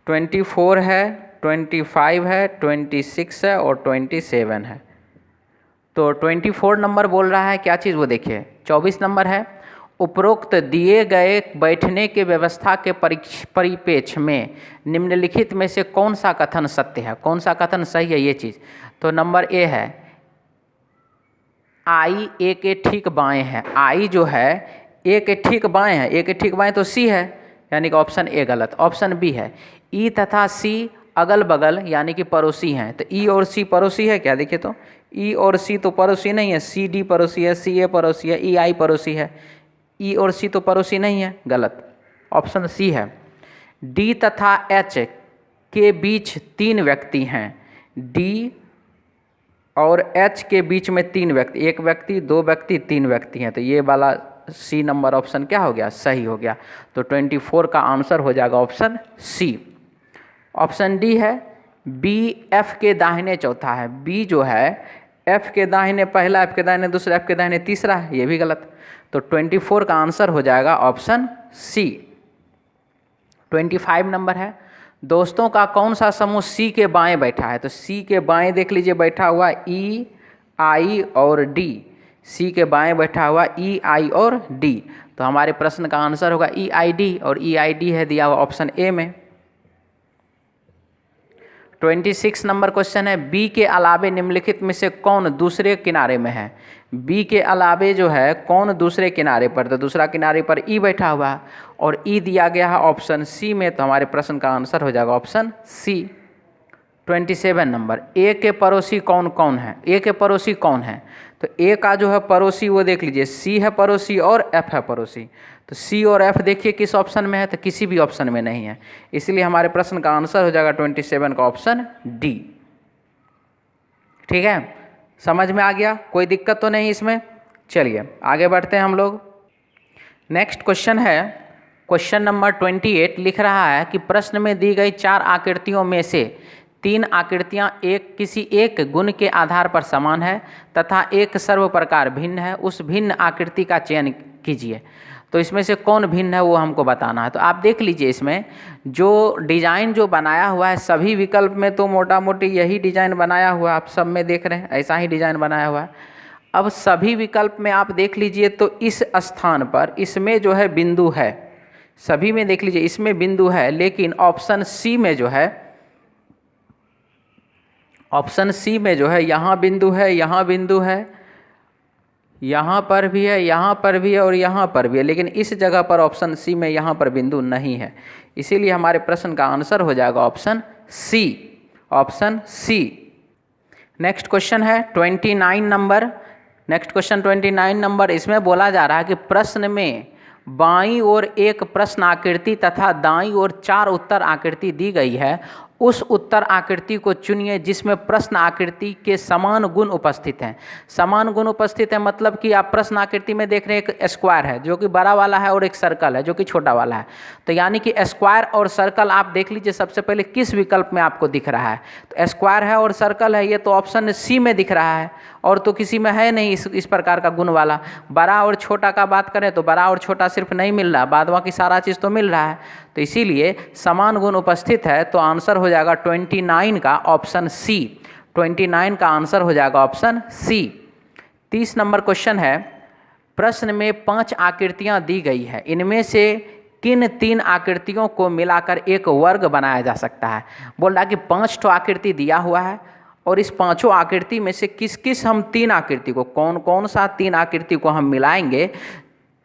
24 है, 25 है, 26 है और 27 है। तो 24 नंबर बोल रहा है क्या चीज़, वो देखिए। 24 नंबर है, उपरोक्त दिए गए बैठने के व्यवस्था के परिप्रेक्ष्य में निम्नलिखित में से कौन सा कथन सत्य है, कौन सा कथन सही है ये चीज़। तो नंबर ए है, आई ए के ठीक बाएं है, आई जो है ए के ठीक बाएं है, ए के ठीक बाएं तो सी है, यानी कि ऑप्शन ए गलत। ऑप्शन बी है, ई तथा सी अगल बगल यानी कि पड़ोसी हैं, तो ई और सी पड़ोसी है क्या, देखिए तो ई और सी तो पड़ोसी नहीं है, सी डी पड़ोसी है, सी ए पड़ोसी है, ई आई पड़ोसी है, ई और सी तो पड़ोसी नहीं है, गलत। ऑप्शन सी है। डी तथा एच के बीच 3 व्यक्ति हैं, डी और एच के बीच में 3 व्यक्ति, 1 व्यक्ति 2 व्यक्ति 3 व्यक्ति हैं, तो ये वाला सी नंबर ऑप्शन क्या हो गया, सही हो गया। तो 24 का आंसर हो जाएगा ऑप्शन सी। ऑप्शन डी है, बी एफ के दाहिने चौथा है, बी जो है एफ के दाहिने पहला, एफ के दाहिने दूसरा, एफ के दाहिने तीसरा है, ये भी गलत। तो 24 का आंसर हो जाएगा ऑप्शन सी। 25 नंबर है, दोस्तों का कौन सा समूह सी के बाएं बैठा है, तो सी के बाएं देख लीजिए बैठा हुआ ई आई और डी, सी के बाएं बैठा हुआ ई आई और डी, तो हमारे प्रश्न का आंसर होगा ई आई डी, और ई आई डी है दिया हुआ ऑप्शन ए में। 26 नंबर क्वेश्चन है, बी के अलावे निम्नलिखित में से कौन दूसरे किनारे में है, बी के अलावे जो है कौन दूसरे किनारे पर, तो दूसरा किनारे पर ई बैठा हुआ है और ई दिया गया है ऑप्शन सी में, तो हमारे प्रश्न का आंसर हो जाएगा ऑप्शन सी। 27 नंबर, ए के पड़ोसी कौन कौन है, ए के पड़ोसी कौन है, तो ए का जो है पड़ोसी वो देख लीजिए, सी है पड़ोसी और एफ है पड़ोसी, तो सी और एफ देखिए किस ऑप्शन में है, तो किसी भी ऑप्शन में नहीं है, इसलिए हमारे प्रश्न का आंसर हो जाएगा 27 का ऑप्शन डी। ठीक है, समझ में आ गया, कोई दिक्कत तो नहीं इसमें। चलिए आगे बढ़ते हैं हम लोग। नेक्स्ट क्वेश्चन है, क्वेश्चन नंबर 28 लिख रहा है कि प्रश्न में दी गई 4 आकृतियों में से 3 आकृतियां किसी एक गुण के आधार पर समान है तथा एक सर्व प्रकार भिन्न है, उस भिन्न आकृति का चयन कीजिए। तो इसमें से कौन भिन्न है वो हमको बताना है। तो आप देख लीजिए, इसमें जो डिज़ाइन जो बनाया हुआ है सभी विकल्प में तो मोटा मोटी यही डिज़ाइन बनाया हुआ है, आप सब में देख रहे हैं ऐसा ही डिज़ाइन बनाया हुआ है। अब सभी विकल्प में आप देख लीजिए तो इस स्थान पर इसमें जो है बिंदु है, सभी में देख लीजिए इसमें बिंदु है, लेकिन ऑप्शन सी में जो है, ऑप्शन सी में जो है यहाँ बिंदु है, यहाँ बिंदु है, यहाँ पर भी है, यहाँ पर भी है और यहाँ पर भी है, लेकिन इस जगह पर ऑप्शन सी में यहाँ पर बिंदु नहीं है, इसीलिए हमारे प्रश्न का आंसर हो जाएगा option C, option C. Next question है 29 नंबर, नेक्स्ट क्वेश्चन 29 नंबर, इसमें बोला जा रहा है कि प्रश्न में बाईं ओर एक प्रश्न आकृति तथा दाईं ओर 4 उत्तर आकृति दी गई है, उस उत्तर आकृति को चुनिए जिसमें प्रश्न आकृति के समान गुण उपस्थित हैं। समान गुण उपस्थित है मतलब कि आप प्रश्न आकृति में देख रहे हैं एक स्क्वायर है जो कि बड़ा वाला है और एक सर्कल है जो कि छोटा वाला है, तो यानी कि स्क्वायर और सर्कल आप देख लीजिए सबसे पहले किस विकल्प में आपको दिख रहा है, तो स्क्वायर है और सर्कल है, ये तो ऑप्शन सी में दिख रहा है, और तो किसी में है नहीं इस प्रकार का गुण वाला। बड़ा और छोटा का बात करें तो बड़ा और छोटा सिर्फ नहीं मिल रहा, बाद बाकी सारा चीज़ तो मिल रहा है। तो इसीलिए समान गुण उपस्थित है, तो आंसर हो जाएगा 29 का ऑप्शन सी। 29 का आंसर हो जाएगा ऑप्शन सी। 30 नंबर क्वेश्चन है, प्रश्न में 5 आकृतियां दी गई है, इनमें से किन 3 आकृतियों को मिलाकर एक वर्ग बनाया जा सकता है। बोल रहा है कि 5 ठो आकृति दिया हुआ है और इस 5 आकृति में से किस किस हम 3 आकृति को, कौन कौन सा 3 आकृति को हम मिलाएंगे,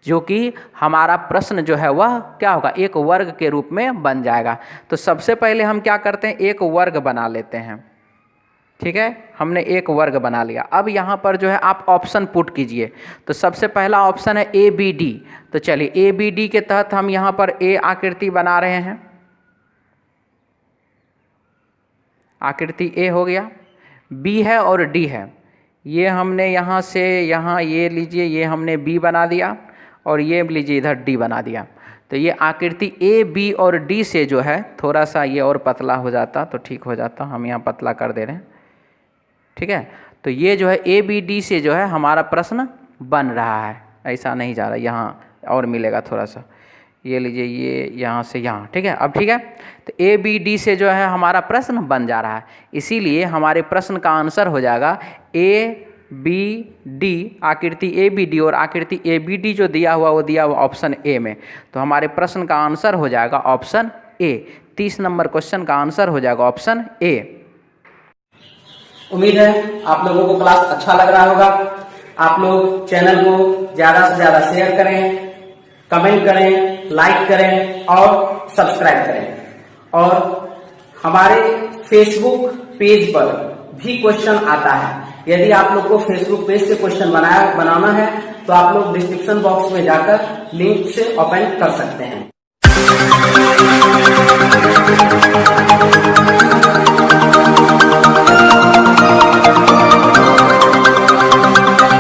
जो कि हमारा प्रश्न जो है वह क्या होगा, एक वर्ग के रूप में बन जाएगा। तो सबसे पहले हम क्या करते हैं, एक वर्ग बना लेते हैं। ठीक है, हमने एक वर्ग बना लिया। अब यहाँ पर जो है आप ऑप्शन पुट कीजिए। तो सबसे पहला ऑप्शन है ए बी डी। तो चलिए ए बी डी के तहत हम यहाँ पर ए आकृति बना रहे हैं, आकृति ए हो गया। बी है और डी है, ये हमने यहाँ से यहाँ ये लीजिए, ये हमने बी बना दिया और ये लीजिए इधर डी बना दिया। तो ये आकृति ए बी और डी से जो है थोड़ा सा ये और पतला हो जाता तो ठीक हो जाता, हम यहाँ पतला कर दे रहे हैं। ठीक है, तो ये जो है ए बी डी से जो है हमारा प्रश्न बन रहा है, ऐसा नहीं जा रहा, यहाँ और मिलेगा थोड़ा सा, ये लीजिए ये यहाँ से यहाँ। ठीक है, अब ठीक है, तो ए बी डी से जो है हमारा प्रश्न बन जा रहा है, इसीलिए हमारे प्रश्न का आंसर हो जाएगा ए बी डी, आकृति ए बी डी, और आकृति ए बी डी जो दिया हुआ वो दिया हुआ ऑप्शन ए में। तो हमारे प्रश्न का आंसर हो जाएगा ऑप्शन ए। 30 नंबर क्वेश्चन का आंसर हो जाएगा ऑप्शन ए। उम्मीद है आप लोगों को क्लास अच्छा लग रहा होगा। आप लोग चैनल को ज्यादा से ज्यादा शेयर करें, कमेंट करें, लाइक करें और सब्सक्राइब करें। और हमारे फेसबुक पेज पर भी क्वेश्चन आता है, यदि आप लोग को फेसबुक पेज से क्वेश्चन बनाना है तो आप लोग डिस्क्रिप्शन बॉक्स में जाकर लिंक से ओपन कर सकते हैं।